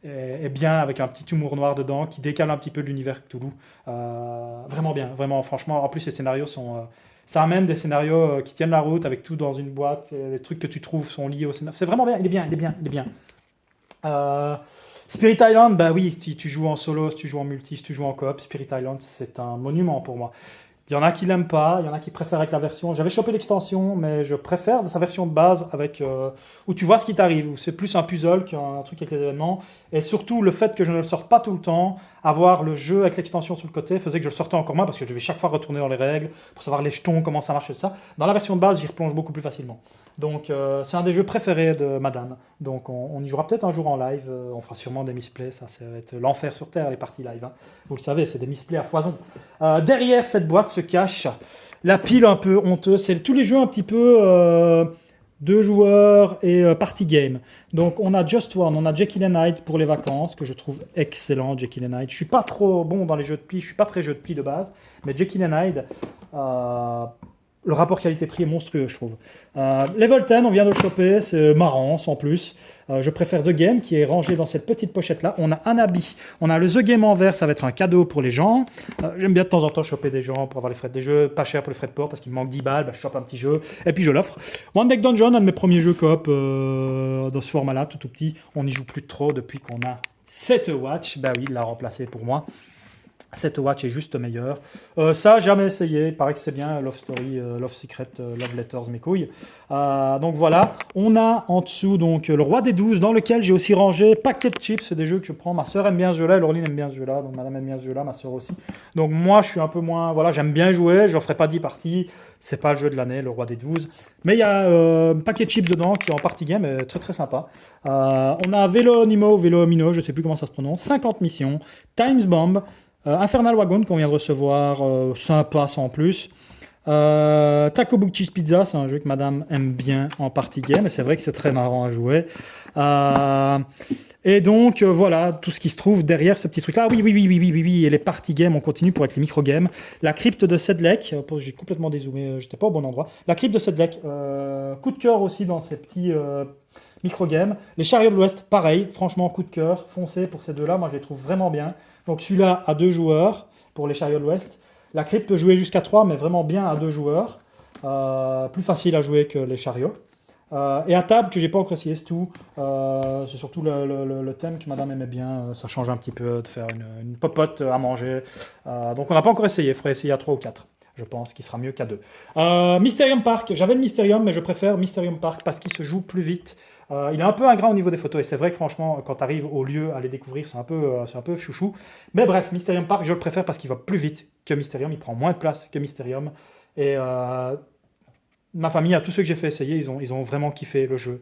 est bien avec un petit humour noir dedans qui décale un petit peu de l'univers Cthulhu. Vraiment bien, vraiment, franchement. En plus, les scénarios sont. Ça amène des scénarios qui tiennent la route avec tout dans une boîte. Les trucs que tu trouves sont liés au scénario. C'est vraiment bien, il est bien. Spirit Island, bah oui, si tu joues en solo, si tu joues en multi, si tu joues en coop, Spirit Island, c'est un monument pour moi. Il y en a qui l'aiment pas, il y en a qui préfèrent avec la version. J'avais chopé l'extension, mais je préfère sa version de base avec où tu vois ce qui t'arrive, où c'est plus un puzzle qu'un truc avec les événements. Et surtout, le fait que je ne le sorte pas tout le temps, avoir le jeu avec l'extension sur le côté faisait que je le sortais encore moins parce que je devais chaque fois retourner dans les règles pour savoir les jetons, comment ça marche et tout ça. Dans la version de base, j'y replonge beaucoup plus facilement. Donc, c'est un des jeux préférés de Madame. Donc, on y jouera peut-être un jour en live. On fera sûrement des misplays. Ça va être l'enfer sur Terre, les parties live. Hein. Vous le savez, c'est des misplays à foison. Derrière cette boîte se cache la pile un peu honteuse. C'est tous les jeux un petit peu 2 joueurs et party game. Donc, on a Just One, on a Jekyll and Hyde pour les vacances, que je trouve excellent, Jekyll and Hyde. Je suis pas trop bon dans les jeux de pli. Je suis pas très jeu de pli de base. Mais Jekyll and Hyde... le rapport qualité-prix est monstrueux, je trouve. Level 10, on vient de le choper, c'est marrant, sans plus. Je préfère The Game, qui est rangé dans cette petite pochette-là. On a un habit, on a le The Game en vert, ça va être un cadeau pour les gens. J'aime bien de temps en temps choper des gens pour avoir les frais des jeux, pas cher pour les frais de port, parce qu'il me manque 10 balles, je chope un petit jeu, et puis je l'offre. One Deck Dungeon, un de mes premiers jeux coop dans ce format-là, tout petit. On n'y joue plus trop depuis qu'on a Set Watch. Bah oui, il l'a remplacé pour moi. Cette Watch est juste meilleure. Ça, jamais essayé. Il paraît que c'est bien. Love Story, Love Secret, Love Letters, mes couilles. Donc voilà. On a en dessous donc le Roi des 12, dans lequel j'ai aussi rangé Packet Chips. C'est des jeux que je prends. Ma soeur aime bien ce jeu-là. Laureline aime bien ce jeu-là. Donc madame aime bien ce jeu-là. Ma soeur aussi. Donc moi, je suis un peu moins. Voilà, j'aime bien jouer. Je n'en ferai pas 10 parties. C'est pas le jeu de l'année, le Roi des 12. Mais il y a Packet Chips dedans qui est en party game. Très très sympa. On a Vélo Mino, je sais plus comment ça se prononce. 50 missions. Times Bomb. Infernal Wagon qu'on vient de recevoir, sympa sans plus. Taco Book Cheese Pizza, c'est un jeu que madame aime bien en party game, et c'est vrai que c'est très marrant à jouer. Et donc, voilà, tout ce qui se trouve derrière ce petit truc-là. Oui, et les party games, on continue pour être les micro-games. La crypte de Sedlec, j'ai complètement dézoomé, j'étais pas au bon endroit. La crypte de Sedlec, coup de cœur aussi dans ces petits micro-games. Les chariots de l'Ouest, pareil, franchement, coup de cœur, foncez pour ces deux-là, moi je les trouve vraiment bien. Donc celui-là à 2 joueurs pour les chariots de l'Ouest. La crypte peut jouer jusqu'à 3, mais vraiment bien à 2 joueurs. Plus facile à jouer que les chariots. Et à table, que j'ai pas encore essayé, c'est tout. C'est surtout le thème que madame aimait bien. Ça change un petit peu de faire une popote à manger. Donc on n'a pas encore essayé. Il faudrait essayer à 3 ou 4. Je pense qu'il sera mieux qu'à 2. Mysterium Park. J'avais le Mysterium, mais je préfère Mysterium Park parce qu'il se joue plus vite. Il est un peu ingrat au niveau des photos, et c'est vrai que franchement, quand tu arrives au lieu à les découvrir, c'est un peu chouchou. Mais bref, Mysterium Park, je le préfère parce qu'il va plus vite que Mysterium, il prend moins de place que Mysterium. Et ma famille, à tous ceux que j'ai fait essayer, ils ont vraiment kiffé le jeu.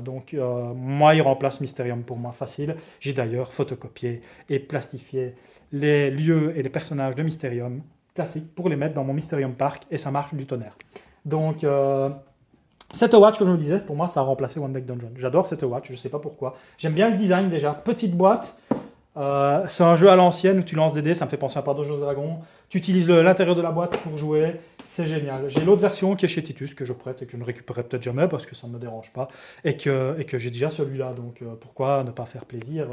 Donc moi, il remplace Mysterium pour moi facile. J'ai d'ailleurs photocopié et plastifié les lieux et les personnages de Mysterium classiques pour les mettre dans mon Mysterium Park, et ça marche du tonnerre. Donc... Set Watch, comme je me disais, pour moi, ça a remplacé One Deck Dungeon. J'adore Set Watch, je ne sais pas pourquoi. J'aime bien le design déjà. Petite boîte, C'est un jeu à l'ancienne où tu lances des dés, ça me fait penser à Pas Donjons et Dragons. Tu utilises l'intérieur de la boîte pour jouer, c'est génial. J'ai l'autre version qui est chez Titus, que je prête et que je ne récupérerai peut-être jamais parce que ça ne me dérange pas. Et que j'ai déjà celui-là, donc pourquoi ne pas faire plaisir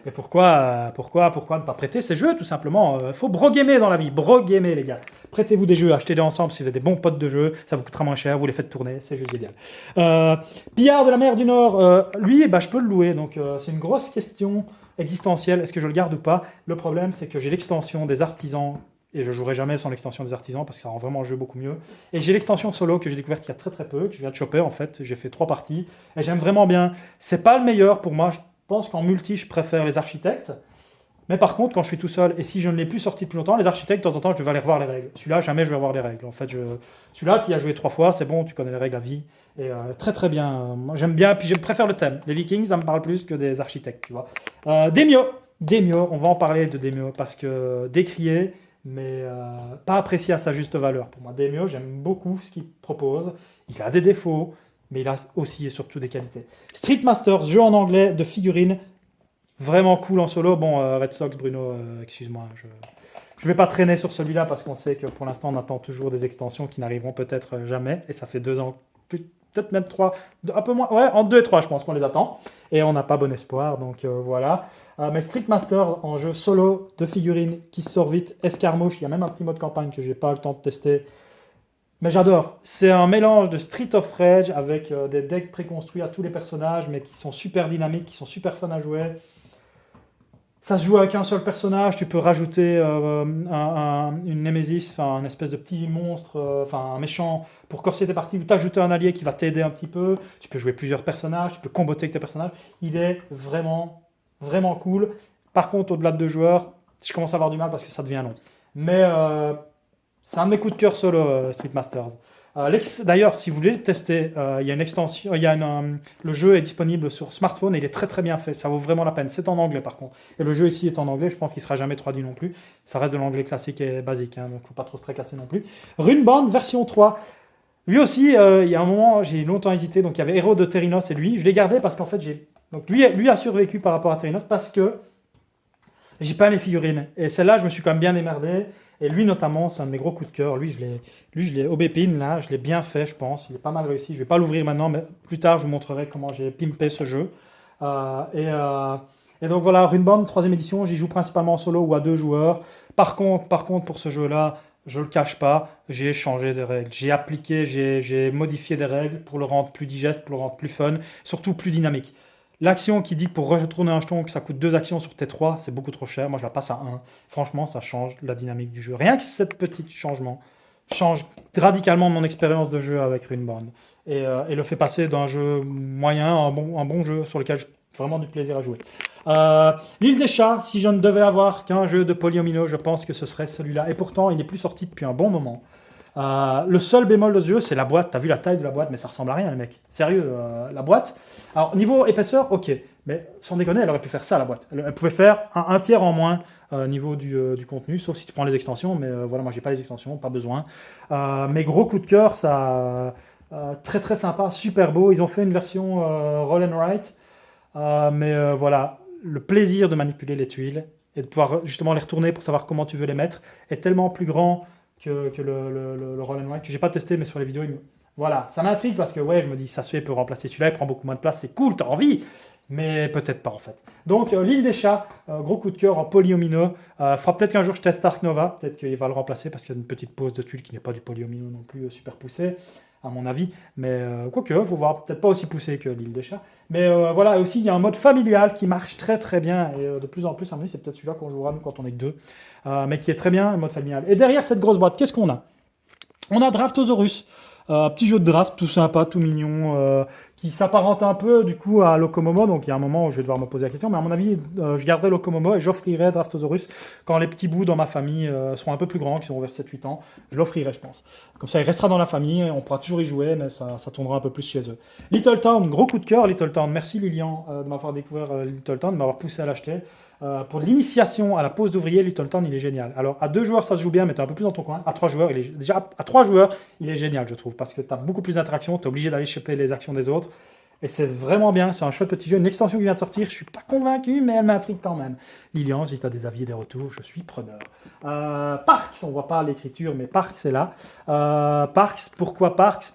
et pourquoi ne pas prêter ces jeux, tout simplement. Il faut bro-gamer dans la vie, bro-gamer les gars. Prêtez-vous des jeux, achetez-les ensemble si vous avez des bons potes de jeux, ça vous coûtera moins cher, vous les faites tourner, c'est juste génial. Pillard de la mer du Nord, lui, je peux le louer, donc c'est une grosse question existentielle, est-ce que je le garde ou pas? Le problème, c'est que j'ai l'extension des artisans, et je jouerai jamais sans l'extension des artisans, parce que ça rend vraiment le jeu beaucoup mieux. Et j'ai l'extension solo que j'ai découverte il y a très très peu, que je viens de choper en fait, j'ai fait 3 parties, et j'aime vraiment bien. C'est pas le meilleur pour moi, je pense qu'en multi, je préfère les architectes, mais par contre, quand je suis tout seul, et si je ne l'ai plus sorti depuis longtemps, les architectes, de temps en temps, je devais aller revoir les règles. Celui-là, jamais je vais revoir les règles. En fait, celui-là, qui a joué 3 fois, c'est bon, tu connais les règles à vie. Et très très bien. Moi, j'aime bien, puis je préfère le thème. Les Vikings, ça me parle plus que des architectes, tu vois. Demio, on va en parler de Demio, parce que décrié, mais pas apprécié à sa juste valeur. Pour moi, Demio, j'aime beaucoup ce qu'il propose. Il a des défauts, mais il a aussi et surtout des qualités. Street Masters, jeu en anglais de figurines. Vraiment cool en solo. Bon, Red Sox, Bruno, excuse-moi, je vais pas traîner sur celui-là parce qu'on sait que pour l'instant, on attend toujours des extensions qui n'arriveront peut-être jamais. Et ça fait 2 ans, peut-être même 3, un peu moins. Ouais, en 2 et 3, je pense qu'on les attend. Et on n'a pas bon espoir, donc voilà. Mais Street Master en jeu solo de figurines qui sort vite, escarmouche. Il y a même un petit mode campagne que j'ai pas eu le temps de tester. Mais j'adore. C'est un mélange de Street of Rage avec des decks préconstruits à tous les personnages, mais qui sont super dynamiques, qui sont super fun à jouer. Ça se joue avec un seul personnage, tu peux rajouter une Némésis, enfin une espèce de petit monstre, enfin un méchant pour corser tes parties, ou t'ajouter un allié qui va t'aider un petit peu. Tu peux jouer plusieurs personnages, tu peux comboter avec tes personnages. Il est vraiment, vraiment cool. Par contre, au-delà de 2 joueurs, je commence à avoir du mal parce que ça devient long. Mais c'est un de mes coups de cœur solo, Street Masters. D'ailleurs, si vous voulez le tester, il y a une extension, le jeu est disponible sur smartphone et il est très très bien fait. Ça vaut vraiment la peine. C'est en anglais par contre. Et le jeu ici est en anglais. Je pense qu'il sera jamais traduit non plus. Ça reste de l'anglais classique et basique, hein, donc faut pas trop se tracasser non plus. Runebound version 3. Lui aussi, il y a un moment, j'ai longtemps hésité. Donc il y avait Héros de Therinos et lui. Je l'ai gardé parce qu'en fait, donc lui a survécu par rapport à Therinos parce que j'ai pas les figurines. Et celle-là, je me suis quand même bien démerdé. Et lui, notamment, c'est un de mes gros coups de cœur. Lui, je l'ai Aubépine, là, je l'ai bien fait, je pense. Il est pas mal réussi. Je vais pas l'ouvrir maintenant, mais plus tard, je vous montrerai comment j'ai pimpé ce jeu. Et donc voilà, Runebound, 3e édition, j'y joue principalement en solo ou à 2 joueurs. Par contre, pour ce jeu-là, je le cache pas, j'ai changé de règles. J'ai appliqué, j'ai modifié des règles pour le rendre plus digeste, pour le rendre plus fun, surtout plus dynamique. L'action qui dit que pour retourner un jeton que ça coûte 2 actions sur T3, c'est beaucoup trop cher. Moi, je la passe à 1. Franchement, ça change la dynamique du jeu. Rien que cette petite changement change radicalement mon expérience de jeu avec Runebound. Et le fait passer d'un jeu moyen à un bon jeu sur lequel j'ai vraiment du plaisir à jouer. L'île des chats, si je ne devais avoir qu'un jeu de polyomino, je pense que ce serait celui-là. Et pourtant, il n'est plus sorti depuis un bon moment. Le seul bémol de ce jeu, c'est la boîte. T'as vu la taille de la boîte, mais ça ressemble à rien, les mecs. Sérieux, la boîte. Alors, niveau épaisseur, ok. Mais sans déconner, elle aurait pu faire ça, la boîte. Elle pouvait faire un tiers en moins niveau du contenu, sauf si tu prends les extensions. Mais voilà, moi, j'ai pas les extensions, pas besoin. Mes gros coups de cœur, ça. Très très sympa, super beau. Ils ont fait une version roll and write. Mais voilà, le plaisir de manipuler les tuiles et de pouvoir justement les retourner pour savoir comment tu veux les mettre est tellement plus grand que le roll and write, que j'ai pas testé, mais sur les vidéos, voilà, ça m'intrigue parce que ouais, je me dis, ça se fait, peut remplacer celui-là, il prend beaucoup moins de place, c'est cool, t'as envie, mais peut-être pas en fait. Donc l'île des chats, gros coup de cœur en polyomino, fera peut-être qu'un jour je teste Ark Nova, peut-être qu'il va le remplacer parce qu'il y a une petite pose de tuiles qui n'est pas du polyomino non plus super poussé, à mon avis, mais quoique, faut voir, peut-être pas aussi poussé que l'île des chats, mais voilà, et aussi il y a un mode familial qui marche très très bien, et de plus en plus, à mon avis, c'est peut-être celui-là qu'on jouera nous, quand on est que 2, mais qui est très bien, le mode familial. Et derrière cette grosse boîte, qu'est-ce qu'on a? On a Draftosaurus, petit jeu de draft tout sympa, tout mignon, qui s'apparente un peu du coup à Locomomo, donc il y a un moment où je vais devoir me poser la question, mais à mon avis, je garderai Locomomo et j'offrirai Draftosaurus quand les petits bouts dans ma famille seront un peu plus grands, qui sont vers 7-8 ans, je l'offrirai, je pense. Comme ça, il restera dans la famille, on pourra toujours y jouer, mais ça tournera un peu plus chez eux. Little Town, gros coup de cœur, Little Town. Merci Lilian de m'avoir découvert Little Town, de m'avoir poussé à l'acheter. Pour l'initiation à la pause d'ouvrier, Little Town, il est génial. Alors, à 2 joueurs, ça se joue bien, mais tu es un peu plus dans ton coin. À 3 joueurs, déjà, à 3 joueurs, il est génial, je trouve, parce que tu as beaucoup plus d'interactions, tu es obligé d'aller choper les actions des autres. Et c'est vraiment bien, c'est un chouette petit jeu, une extension qui vient de sortir, je suis pas convaincu, mais elle m'intrigue quand même. Lilian, si tu as des avis et des retours, je suis preneur. Parks, on voit pas l'écriture, mais Parks c'est là. Parks, pourquoi Parks?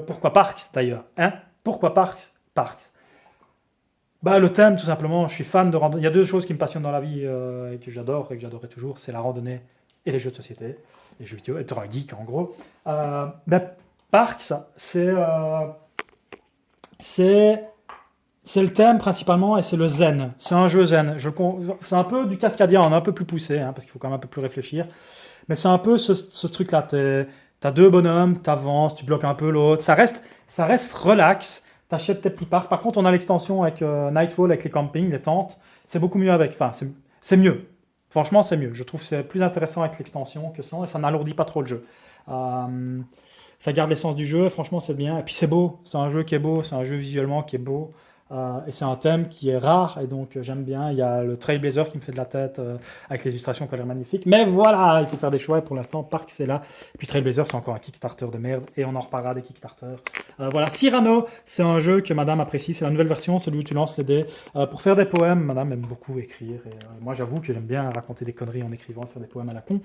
Pourquoi Parks d'ailleurs, hein? Pourquoi Parks? Parks. Bah, le thème, tout simplement, je suis fan de randonnée. Il y a deux choses qui me passionnent dans la vie et que j'adore et que j'adorerai toujours, c'est la randonnée et les jeux de société, les jeux vidéo, être un geek en gros. Ben, Parks, c'est c'est le thème principalement et c'est le zen. C'est un jeu zen. C'est un peu du Cascadia, on est un peu plus poussé, hein, parce qu'il faut quand même un peu plus réfléchir. Mais c'est un peu ce truc-là. T'as deux bonhommes, t'avances, tu bloques un peu l'autre. Ça reste relax. T'achètes tes petits parcs. Par contre, on a l'extension avec Nightfall, avec les campings, les tentes. C'est beaucoup mieux avec. Enfin, c'est mieux. Franchement, c'est mieux. Je trouve que c'est plus intéressant avec l'extension que sans, et ça n'alourdit pas trop le jeu. Euh, Ça garde l'essence du jeu, franchement, c'est bien. Et puis c'est beau. C'est un jeu qui est beau, c'est un jeu visuellement qui est beau. Et c'est un thème qui est rare, et donc j'aime bien. Il y a le Trailblazer qui me fait de la tête avec les illustrations qui ont l'air magnifiques. Mais voilà, il faut faire des choix, et pour l'instant, Park c'est là. Et puis Trailblazer, c'est encore un Kickstarter de merde, et on en reparlera des Kickstarter. Voilà, Cyrano, c'est un jeu que madame apprécie, c'est la nouvelle version, celui où tu lances les dés. Pour faire des poèmes, madame aime beaucoup écrire, et moi j'avoue que j'aime bien raconter des conneries en écrivant, faire des poèmes à la con.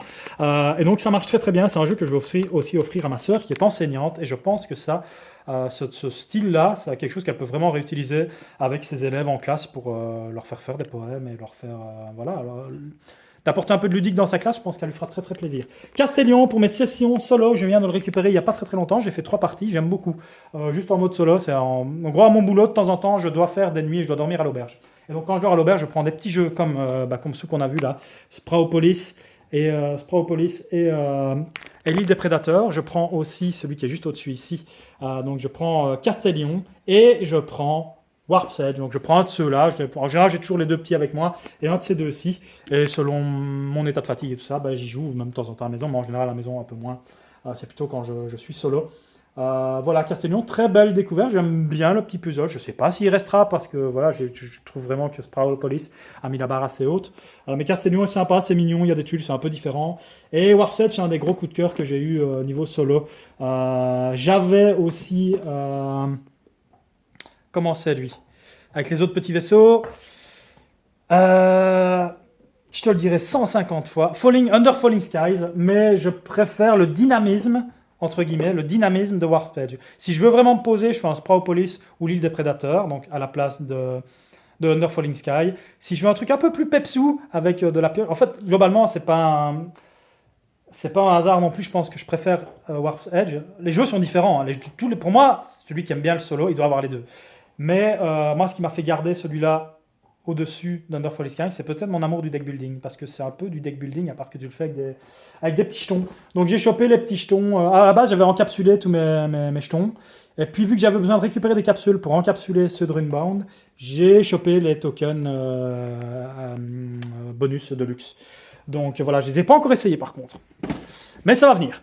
Et donc ça marche très très bien, c'est un jeu que je vais aussi offrir à ma sœur qui est enseignante, et je pense que ça, ce style-là, c'est quelque chose qu'elle peut vraiment réutiliser avec ses élèves en classe pour leur faire des poèmes et leur faire voilà, d'apporter un peu de ludique dans sa classe. Je pense qu'elle lui fera très très plaisir. Castellion pour mes sessions solo, je viens de le récupérer il n'y a pas très très longtemps. J'ai fait 3 parties, j'aime beaucoup. Juste en mode solo, en gros à mon boulot de temps en temps, je dois faire des nuits, je dois dormir à l'auberge. Et donc quand je dors à l'auberge, je prends des petits jeux comme ceux qu'on a vus là, Sprawopolis et l'île des prédateurs. Je prends aussi celui qui est juste au-dessus ici. Donc je prends Castellion et je prends Warp's Edge. Donc je prends un de ceux-là. En général, j'ai toujours les deux petits avec moi et un de ces deux-ci. Et selon mon état de fatigue et tout ça, j'y joue, même de temps en temps à la maison, mais en général à la maison un peu moins. C'est plutôt quand je suis solo. Voilà, Castellion, très belle découverte. J'aime bien le petit puzzle. Je ne sais pas s'il restera parce que voilà, je trouve vraiment que Sprawlopolis a mis la barre assez haute. Mais Castellion est sympa, c'est mignon, il y a des tuiles, c'est un peu différent. Et Warp's Edge, c'est un des gros coups de cœur que j'ai eu au niveau solo. J'avais aussi. Comment c'est lui? Avec les autres petits vaisseaux. Je te le dirai 150 fois. Under Falling Skies, mais je préfère le dynamisme, entre guillemets, le dynamisme de Warp's Edge. Si je veux vraiment me poser, je fais un Sprawlopolis ou l'île des prédateurs, donc à la place de Under Falling Sky. Si je veux un truc un peu plus pepsou, avec de la pure. En fait, globalement, c'est pas un hasard non plus, je pense que je préfère Warp's Edge. Les jeux sont différents. Hein. Pour moi, celui qui aime bien le solo, il doit avoir les deux. Mais moi, ce qui m'a fait garder celui-là au-dessus d'Under Falling Sky, c'est peut-être mon amour du deck building. Parce que c'est un peu du deck building, à part que tu le fais avec des petits jetons. Donc j'ai chopé les petits jetons. À la base, j'avais encapsulé tous mes jetons. Et puis, vu que j'avais besoin de récupérer des capsules pour encapsuler ceux de Runebound, j'ai chopé les tokens bonus de luxe. Donc voilà, je les ai pas encore essayés par contre. Mais ça va venir.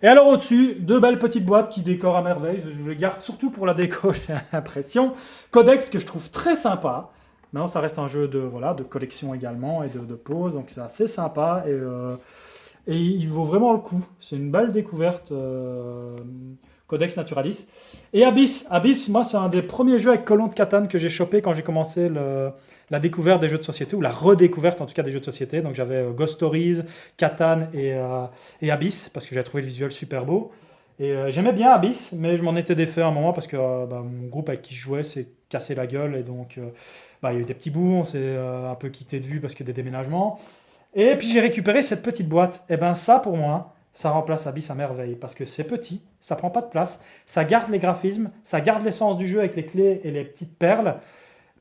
Et alors au-dessus, 2 belles petites boîtes qui décorent à merveille. Je les garde surtout pour la déco, j'ai l'impression. Codex que je trouve très sympa. Non, ça reste un jeu de collection également et de pose, donc c'est assez sympa et il vaut vraiment le coup. C'est une belle découverte, Codex Naturalis. Et Abyss, moi c'est un des premiers jeux avec Colon de Catane que j'ai chopé quand j'ai commencé la découverte des jeux de société, ou la redécouverte en tout cas des jeux de société. Donc j'avais Ghost Stories, Catane et Abyss, parce que j'ai trouvé le visuel super beau. Et j'aimais bien Abyss, mais je m'en étais défait à un moment parce que mon groupe avec qui je jouais s'est cassé la gueule, et donc il y a eu des petits bouts, on s'est un peu quitté de vue parce qu'il y a des déménagements. Et puis j'ai récupéré cette petite boîte. Et ben ça pour moi, ça remplace Abyss à merveille, parce que c'est petit, ça prend pas de place, ça garde les graphismes, ça garde l'essence du jeu avec les clés et les petites perles,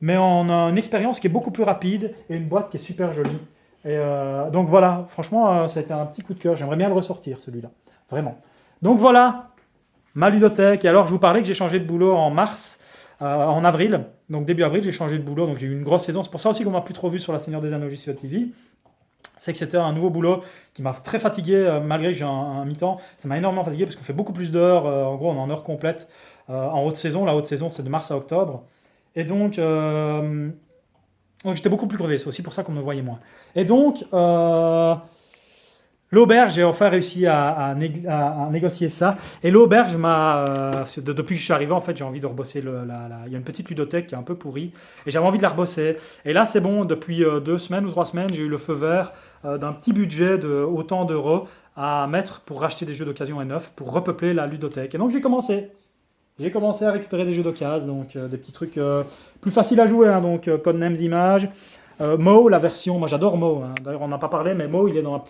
mais on a une expérience qui est beaucoup plus rapide et une boîte qui est super jolie. Et donc voilà, franchement, ça a été un petit coup de cœur. J'aimerais bien le ressortir, celui-là. Vraiment. Donc voilà, ma ludothèque. Et alors, je vous parlais que j'ai changé de boulot en en avril. Donc début avril, j'ai changé de boulot. Donc j'ai eu une grosse saison. C'est pour ça aussi qu'on m'a plus trop vu sur la Seigneur des Anneaux JCO TV. C'est que c'était un nouveau boulot qui m'a très fatigué, malgré que j'ai un mi-temps. Ça m'a énormément fatigué parce qu'on fait beaucoup plus d'heures. En gros, on est en heure complète en haute saison. La haute saison, c'est de mars à octobre. Et donc j'étais beaucoup plus crevé. C'est aussi pour ça qu'on me voyait moins. Et donc, L'auberge, j'ai enfin réussi à négocier ça. Et l'auberge m'a. Depuis que je suis arrivé, en fait, j'ai envie de rebosser. Il y a une petite ludothèque qui est un peu pourrie. Et j'avais envie de la rebosser. Et là, c'est bon, depuis 2 semaines ou 3 semaines, j'ai eu le feu vert d'un petit budget de autant d'euros à mettre pour racheter des jeux d'occasion et neufs pour repeupler la ludothèque. Et donc, j'ai commencé. J'ai commencé à récupérer des jeux d'occasion, donc des petits trucs plus faciles à jouer, hein, donc Codenames Images. Mo, la version, moi j'adore Mo, hein. D'ailleurs on n'a pas parlé, mais Mo il est dans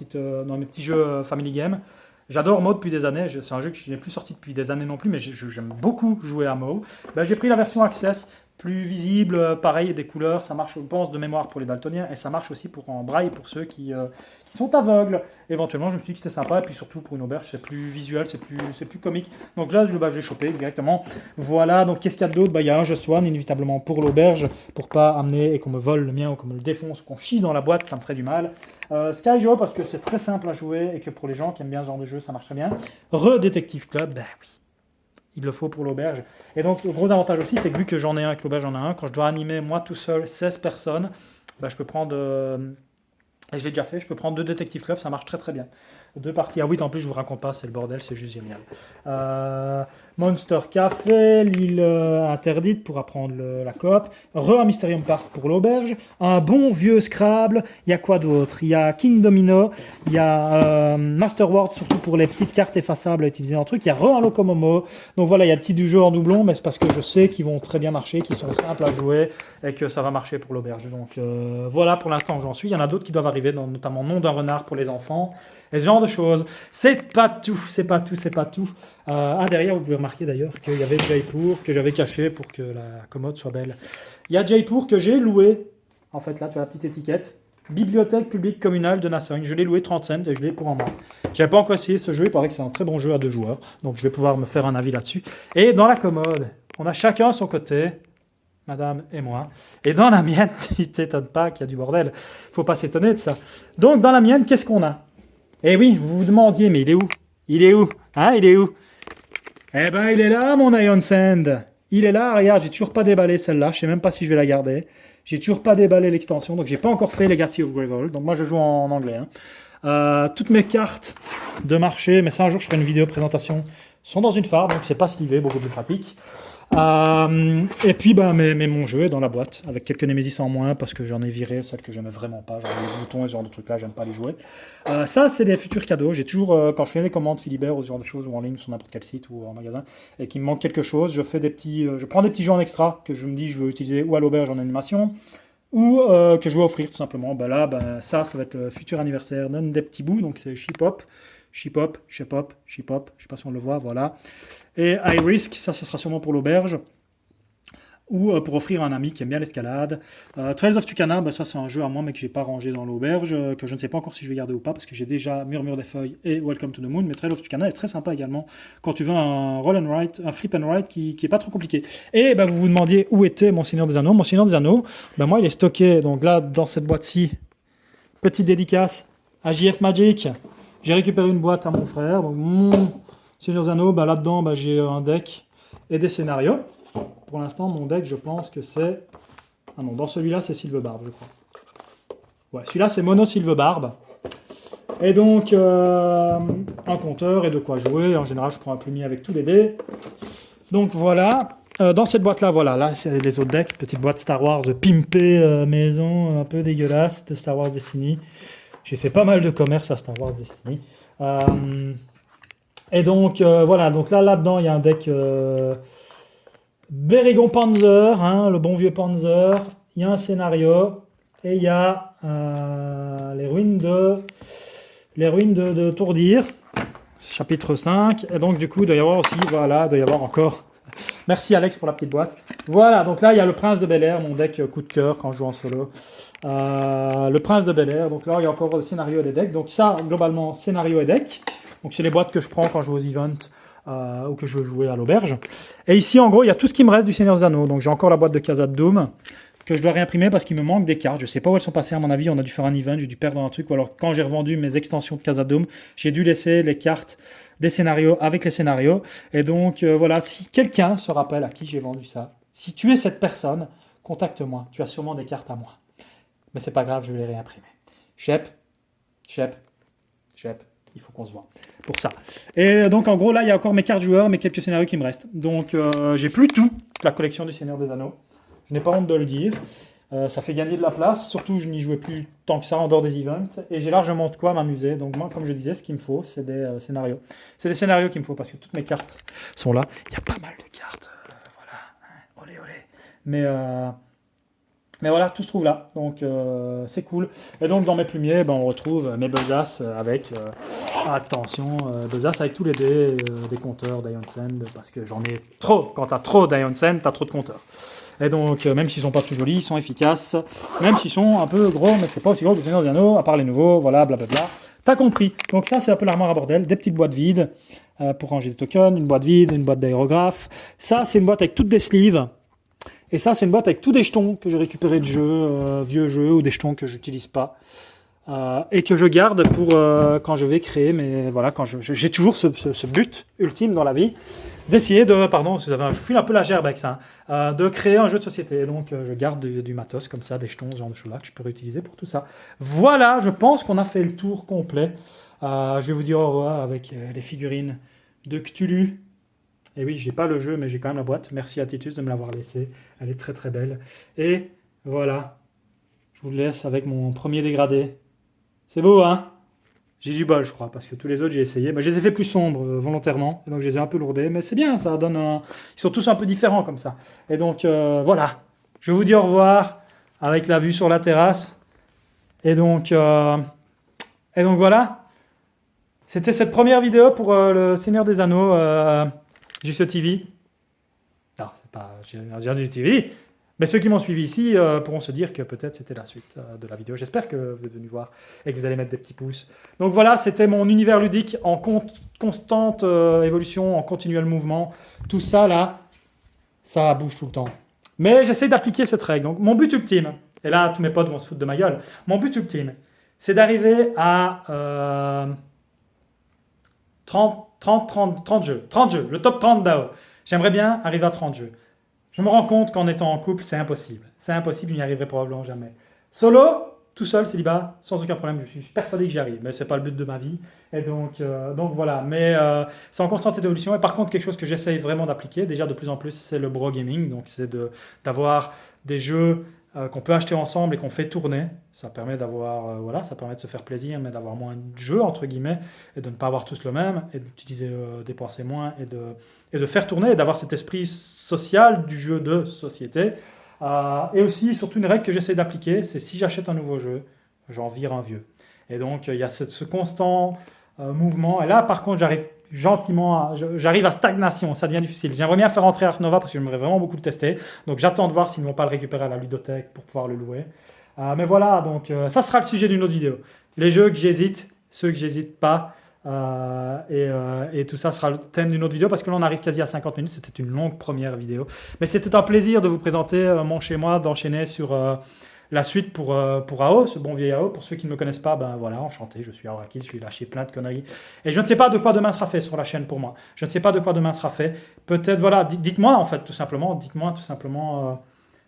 mes petits jeux Family Game. J'adore Mo depuis des années, c'est un jeu que je n'ai plus sorti depuis des années non plus, mais j'aime beaucoup jouer à Mo. Ben, j'ai pris la version Access, plus visible, pareil, des couleurs, ça marche, je pense, de mémoire pour les daltoniens, et ça marche aussi en braille pour ceux qui sont aveugles. Éventuellement, je me suis dit que c'était sympa, et puis surtout pour une auberge, c'est plus visuel, c'est plus comique. Donc là, je l'ai chopé directement. Voilà, donc qu'est-ce qu'il y a d'autre? Il y a un Just One, inévitablement, pour l'auberge, pour pas amener et qu'on me vole le mien, ou qu'on me le défonce, qu'on chie dans la boîte, ça me ferait du mal. Skyjo, parce que c'est très simple à jouer, et que pour les gens qui aiment bien ce genre de jeu, ça marche très bien. Detective Club, ben oui. Il le faut pour l'auberge. Et donc, le gros avantage aussi, c'est que vu que j'en ai un, que l'auberge en a un, quand je dois animer moi tout seul 16 personnes, bah, je peux prendre, et je l'ai déjà fait, je peux prendre 2 Detective Club, ça marche très très bien. 2 parties à 8, en plus je vous raconte pas, c'est le bordel, c'est juste génial. Monster Café, l'île interdite pour apprendre la coop, un Mysterium Park pour l'auberge, un bon vieux Scrabble, il y a quoi d'autre? Il y a King Domino, il y a Master World, surtout pour les petites cartes effaçables à utiliser en truc, il y a un Locomomo, donc voilà, il y a le petit du jeu en doublon, mais c'est parce que je sais qu'ils vont très bien marcher, qu'ils sont simples à jouer, et que ça va marcher pour l'auberge. Donc voilà pour l'instant où j'en suis, il y en a d'autres qui doivent arriver, notamment Nom d'un renard pour les enfants, et ce genre de choses. C'est pas tout. Derrière, vous pouvez remarquer d'ailleurs qu'il y avait Jaipur que j'avais caché pour que la commode soit belle. Il y a Jaipur que j'ai loué. En fait, là, tu as la petite étiquette. Bibliothèque publique communale de Nassogne. Je l'ai loué 30 cents et je l'ai pour un mois. J'avais pas encore essayé ce jeu. Il paraît que c'est un très bon jeu à 2 joueurs. Donc, je vais pouvoir me faire un avis là-dessus. Et dans la commode, on a chacun son côté. Madame et moi. Et dans la mienne, tu t'étonnes pas qu'il y a du bordel. Faut pas s'étonner de ça. Donc, dans la mienne, qu'est-ce qu'on a? Eh oui, vous vous demandiez, mais il est où? Il est où? Hein, il est où? Eh ben, il est là, mon Iron Sand. Il est là, regarde, j'ai toujours pas déballé celle-là. Je sais même pas si je vais la garder. J'ai toujours pas déballé l'extension, donc j'ai pas encore fait Legacy of Gravel. Donc moi, je joue en anglais. Hein. Toutes mes cartes de marché, mais ça, un jour, je ferai une vidéo présentation, sont dans une phare, donc c'est pas slivé, beaucoup plus pratique. Et puis mon jeu est dans la boîte avec quelques Nemesis en moins parce que j'en ai viré celles que j'aimais vraiment pas, genre les boutons et ce genre de trucs là, j'aime pas les jouer. Ça c'est des futurs cadeaux, j'ai toujours quand je fais les commandes Philibert ou ce genre de choses ou en ligne sur n'importe quel site ou en magasin et qu'il me manque quelque chose, je fais je prends des petits jeux en extra que je me dis je veux utiliser ou à l'auberge en animation ou que je veux offrir tout simplement. Ça va être le futur anniversaire d'un des petits bouts, donc c'est Ship Hop, je sais pas si on le voit, voilà. Et High Risk, ça ce sera sûrement pour l'auberge, ou pour offrir à un ami qui aime bien l'escalade. Trails of Tucana, ça c'est un jeu à moi mais que j'ai pas rangé dans l'auberge, que je ne sais pas encore si je vais garder ou pas, parce que j'ai déjà Murmure des Feuilles et Welcome to the Moon, mais Trails of Tucana est très sympa également, quand tu veux un roll and write, un flip and write qui est pas trop compliqué. Et vous vous demandiez où était mon Seigneur des Anneaux. Mon Seigneur des Anneaux, moi il est stocké, donc là dans cette boîte-ci, petite dédicace à JF Magic. J'ai récupéré une boîte à mon frère, donc mon Seigneur des Anneaux, là-dedans j'ai un deck et des scénarios. Pour l'instant, mon deck, je pense que c'est... Ah non, dans celui-là, c'est Silvebarbe, je crois. Ouais, celui-là, c'est Mono Silvebarbe. Et donc, un compteur et de quoi jouer. En général, je prends un plumier avec tous les dés. Donc voilà. Dans cette boîte-là, voilà. Là, c'est les autres decks. Petite boîte Star Wars pimpée maison, un peu dégueulasse, de Star Wars Destiny. J'ai fait pas mal de commerce à Star Wars Destiny. Et donc, voilà. Donc là-dedans, il y a un deck... Bérégon Panzer, le bon vieux Panzer, il y a un scénario, et il y a les ruines de Tourdir, chapitre 5, et donc du coup il doit y avoir aussi, voilà, il doit y avoir encore, merci Alex pour la petite boîte, voilà, donc là il y a le Prince de Bel-Air, mon deck coup de cœur quand je joue en solo, le Prince de Bel-Air, donc là il y a encore le scénario et des decks, donc ça globalement scénario et deck, donc c'est les boîtes que je prends quand je joue aux events, ou que je veux jouer à l'auberge. Et ici, en gros, il y a tout ce qui me reste du Seigneur des Anneaux. Donc j'ai encore la boîte de Khazad-dûm que je dois réimprimer parce qu'il me manque des cartes. Je sais pas où elles sont passées, à mon avis. On a dû faire un event, j'ai dû perdre un truc. Ou alors, quand j'ai revendu mes extensions de Khazad-dûm, j'ai dû laisser les cartes des scénarios avec les scénarios. Et donc, voilà, si quelqu'un se rappelle à qui j'ai vendu ça, si tu es cette personne, contacte-moi. Tu as sûrement des cartes à moi. Mais c'est pas grave, je vais les réimprimer. Shep. Il faut qu'on se voit pour ça. Et donc, en gros, là, il y a encore mes cartes joueurs, mes quelques scénarios qui me restent. Donc, j'ai plus tout la collection du Seigneur des Anneaux. Je n'ai pas honte de le dire. Ça fait gagner de la place. Surtout, je n'y jouais plus tant que ça en dehors des events. Et j'ai largement de quoi m'amuser. Donc, moi, comme je disais, ce qu'il me faut, c'est des scénarios. C'est des scénarios qu'il me faut parce que toutes mes cartes sont là. Il y a pas mal de cartes. Voilà. Olé, olé. Mais voilà, tout se trouve là, donc c'est cool. Et donc dans mes plumiers, on retrouve mes besaces avec, attention, besaces avec tous les dés des compteurs d'Ion Sand, parce que j'en ai trop. Quand t'as trop d'Ion Sand, t'as trop de compteurs. Et donc, même s'ils sont pas tout jolis, ils sont efficaces, même s'ils sont un peu gros, mais c'est pas aussi gros que le Seigneur des Anneaux, à part les nouveaux, voilà, blablabla. T'as compris. Donc ça, c'est un peu l'armoire à bordel, des petites boîtes vides pour ranger des tokens, une boîte vide, une boîte d'aérographe. Ça, c'est une boîte avec toutes des sleeves. Et ça, c'est une boîte avec tous des jetons que j'ai récupérés de jeux, vieux jeux, ou des jetons que j'utilise pas. Et que je garde pour quand je vais créer, mais voilà, quand j'ai toujours ce but ultime dans la vie, d'essayer de, pardon, je file un peu la gerbe avec ça, de créer un jeu de société. Donc je garde du matos comme ça, des jetons, ce genre de choses-là, que je peux réutiliser pour tout ça. Voilà, je pense qu'on a fait le tour complet. Je vais vous dire au revoir avec les figurines de Cthulhu. Et oui, j'ai pas le jeu, mais j'ai quand même la boîte. Merci à Titus de me l'avoir laissée. Elle est très très belle. Et voilà, je vous laisse avec mon premier dégradé. C'est beau, hein? J'ai du bol, je crois, parce que tous les autres, j'ai essayé. Je les ai fait plus sombres, volontairement. Donc, je les ai un peu lourdés. Mais c'est bien, ça donne un... Ils sont tous un peu différents, comme ça. Et donc, voilà. Je vous dis au revoir, avec la vue sur la terrasse. Et donc voilà. C'était cette première vidéo pour le Seigneur des Anneaux, JC TV. Non, c'est pas JC TV. Mais ceux qui m'ont suivi ici pourront se dire que peut-être c'était la suite de la vidéo. J'espère que vous êtes venus voir et que vous allez mettre des petits pouces. Donc voilà, c'était mon univers ludique en constante évolution, en continuel mouvement. Tout ça, là, ça bouge tout le temps. Mais j'essaie d'appliquer cette règle. Donc mon but ultime, et là, tous mes potes vont se foutre de ma gueule, mon but ultime, c'est d'arriver à 30 jeux. 30 jeux, le top 30 d'AO. J'aimerais bien arriver à 30 jeux. Je me rends compte qu'en étant en couple, c'est impossible. C'est impossible, je n'y arriverai probablement jamais. Solo, tout seul, célibat, sans aucun problème, je suis persuadé que j'y arrive. Mais ce n'est pas le but de ma vie. Et donc voilà. Mais c'est en constante évolution. Et par contre, quelque chose que j'essaye vraiment d'appliquer, déjà de plus en plus, c'est le bro gaming. Donc c'est d'avoir des jeux qu'on peut acheter ensemble et qu'on fait tourner. Ça permet d'avoir, ça permet de se faire plaisir, mais d'avoir moins de jeux, entre guillemets, et de ne pas avoir tous le même, et d'utiliser, dépenser moins, et de faire tourner, et d'avoir cet esprit social du jeu de société. Et aussi, surtout, une règle que j'essaie d'appliquer, c'est si j'achète un nouveau jeu, j'en vire un vieux. Et donc, il y a ce constant mouvement. Et là, par contre, j'arrive à stagnation, ça devient difficile. J'aimerais bien faire entrer Ark Nova parce que j'aimerais vraiment beaucoup le tester. Donc, j'attends de voir s'ils ne vont pas le récupérer à la ludothèque pour pouvoir le louer. Mais voilà, donc ça sera le sujet d'une autre vidéo. Les jeux que j'hésite, ceux que j'hésite pas. Et tout ça sera le thème d'une autre vidéo parce que là on arrive quasi à 50 minutes, c'était une longue première vidéo, mais c'était un plaisir de vous présenter mon chez moi, d'enchaîner sur la suite pour AO, ce bon vieil AO. Pour ceux qui ne me connaissent pas, ben voilà, enchanté, je suis Arakis, je vais lâcher plein de conneries et je ne sais pas de quoi demain sera fait sur la chaîne pour moi, je ne sais pas de quoi demain sera fait, peut-être voilà, dites-moi en fait tout simplement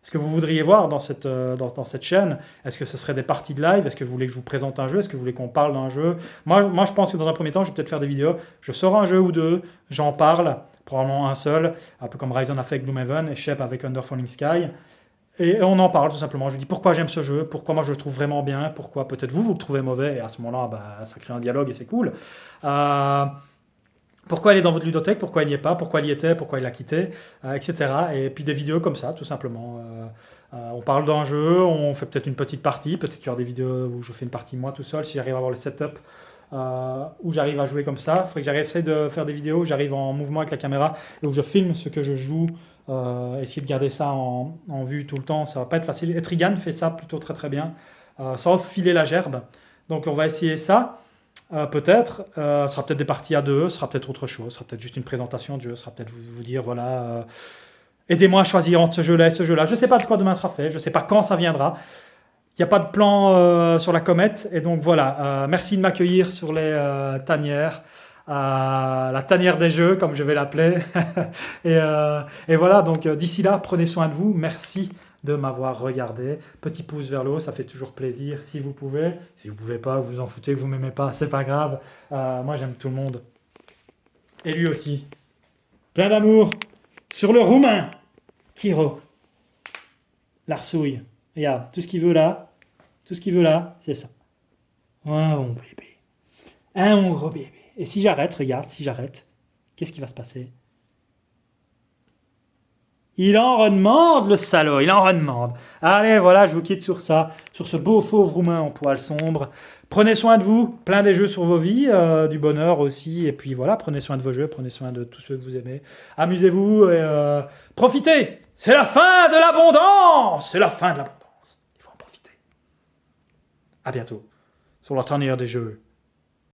ce que vous voudriez voir dans cette chaîne. Est-ce que ce serait des parties de live? Est-ce que vous voulez que je vous présente un jeu? Est-ce que vous voulez qu'on parle d'un jeu? Moi, je pense que dans un premier temps, je vais peut-être faire des vidéos. Je sors un jeu ou deux, j'en parle, probablement un seul, un peu comme Ryzen a fait avec Gloomhaven et Shep avec Under Falling Sky. Et on en parle tout simplement. Je dis pourquoi j'aime ce jeu, pourquoi moi je le trouve vraiment bien, pourquoi peut-être vous le trouvez mauvais, et à ce moment-là, ça crée un dialogue et c'est cool. Pourquoi il est dans votre ludothèque, pourquoi il n'y est pas, pourquoi il y était, pourquoi il l'a quitté, etc. Et puis des vidéos comme ça, tout simplement. On parle d'un jeu, on fait peut-être une petite partie, peut-être qu'il y aura des vidéos où je fais une partie moi tout seul, si j'arrive à avoir le setup, où j'arrive à jouer comme ça. Il faudrait que j'essaie de faire des vidéos où j'arrive en mouvement avec la caméra, et où je filme ce que je joue, essayer de garder ça en vue tout le temps, ça va pas être facile. Etrigan fait ça plutôt très très bien, sans filer la gerbe. Donc on va essayer ça. Peut-être, ce sera peut-être des parties à deux, ce sera peut-être autre chose, ce sera peut-être juste une présentation de jeu, ce sera peut-être vous dire, voilà, aidez-moi à choisir entre ce jeu-là et ce jeu-là. Je ne sais pas de quoi demain sera fait, je ne sais pas quand ça viendra. Il n'y a pas de plan sur la comète, et donc voilà, merci de m'accueillir sur les tanières, la tanière des jeux, comme je vais l'appeler. et voilà, donc d'ici là, prenez soin de vous, merci de m'avoir regardé. Petit pouce vers le haut, ça fait toujours plaisir si vous pouvez. Si vous pouvez pas, vous en foutez que vous m'aimez pas, c'est pas grave. Moi j'aime tout le monde. Et lui aussi. Plein d'amour. Sur le roumain. Kiro. L'arsouille. Regarde, tout ce qu'il veut là, c'est ça. Oh mon bébé. Mon gros bébé. Et si j'arrête, regarde, si j'arrête, qu'est-ce qui va se passer? Il en redemande, le salaud, il en redemande. Allez, voilà, je vous quitte sur ça, sur ce beau fauve roumain en poil sombre. Prenez soin de vous, plein des jeux sur vos vies, du bonheur aussi, et puis voilà, prenez soin de vos jeux, prenez soin de tous ceux que vous aimez. Amusez-vous et profitez. C'est la fin de l'abondance. C'est la fin de l'abondance. Il faut en profiter. À bientôt sur la tanière des jeux.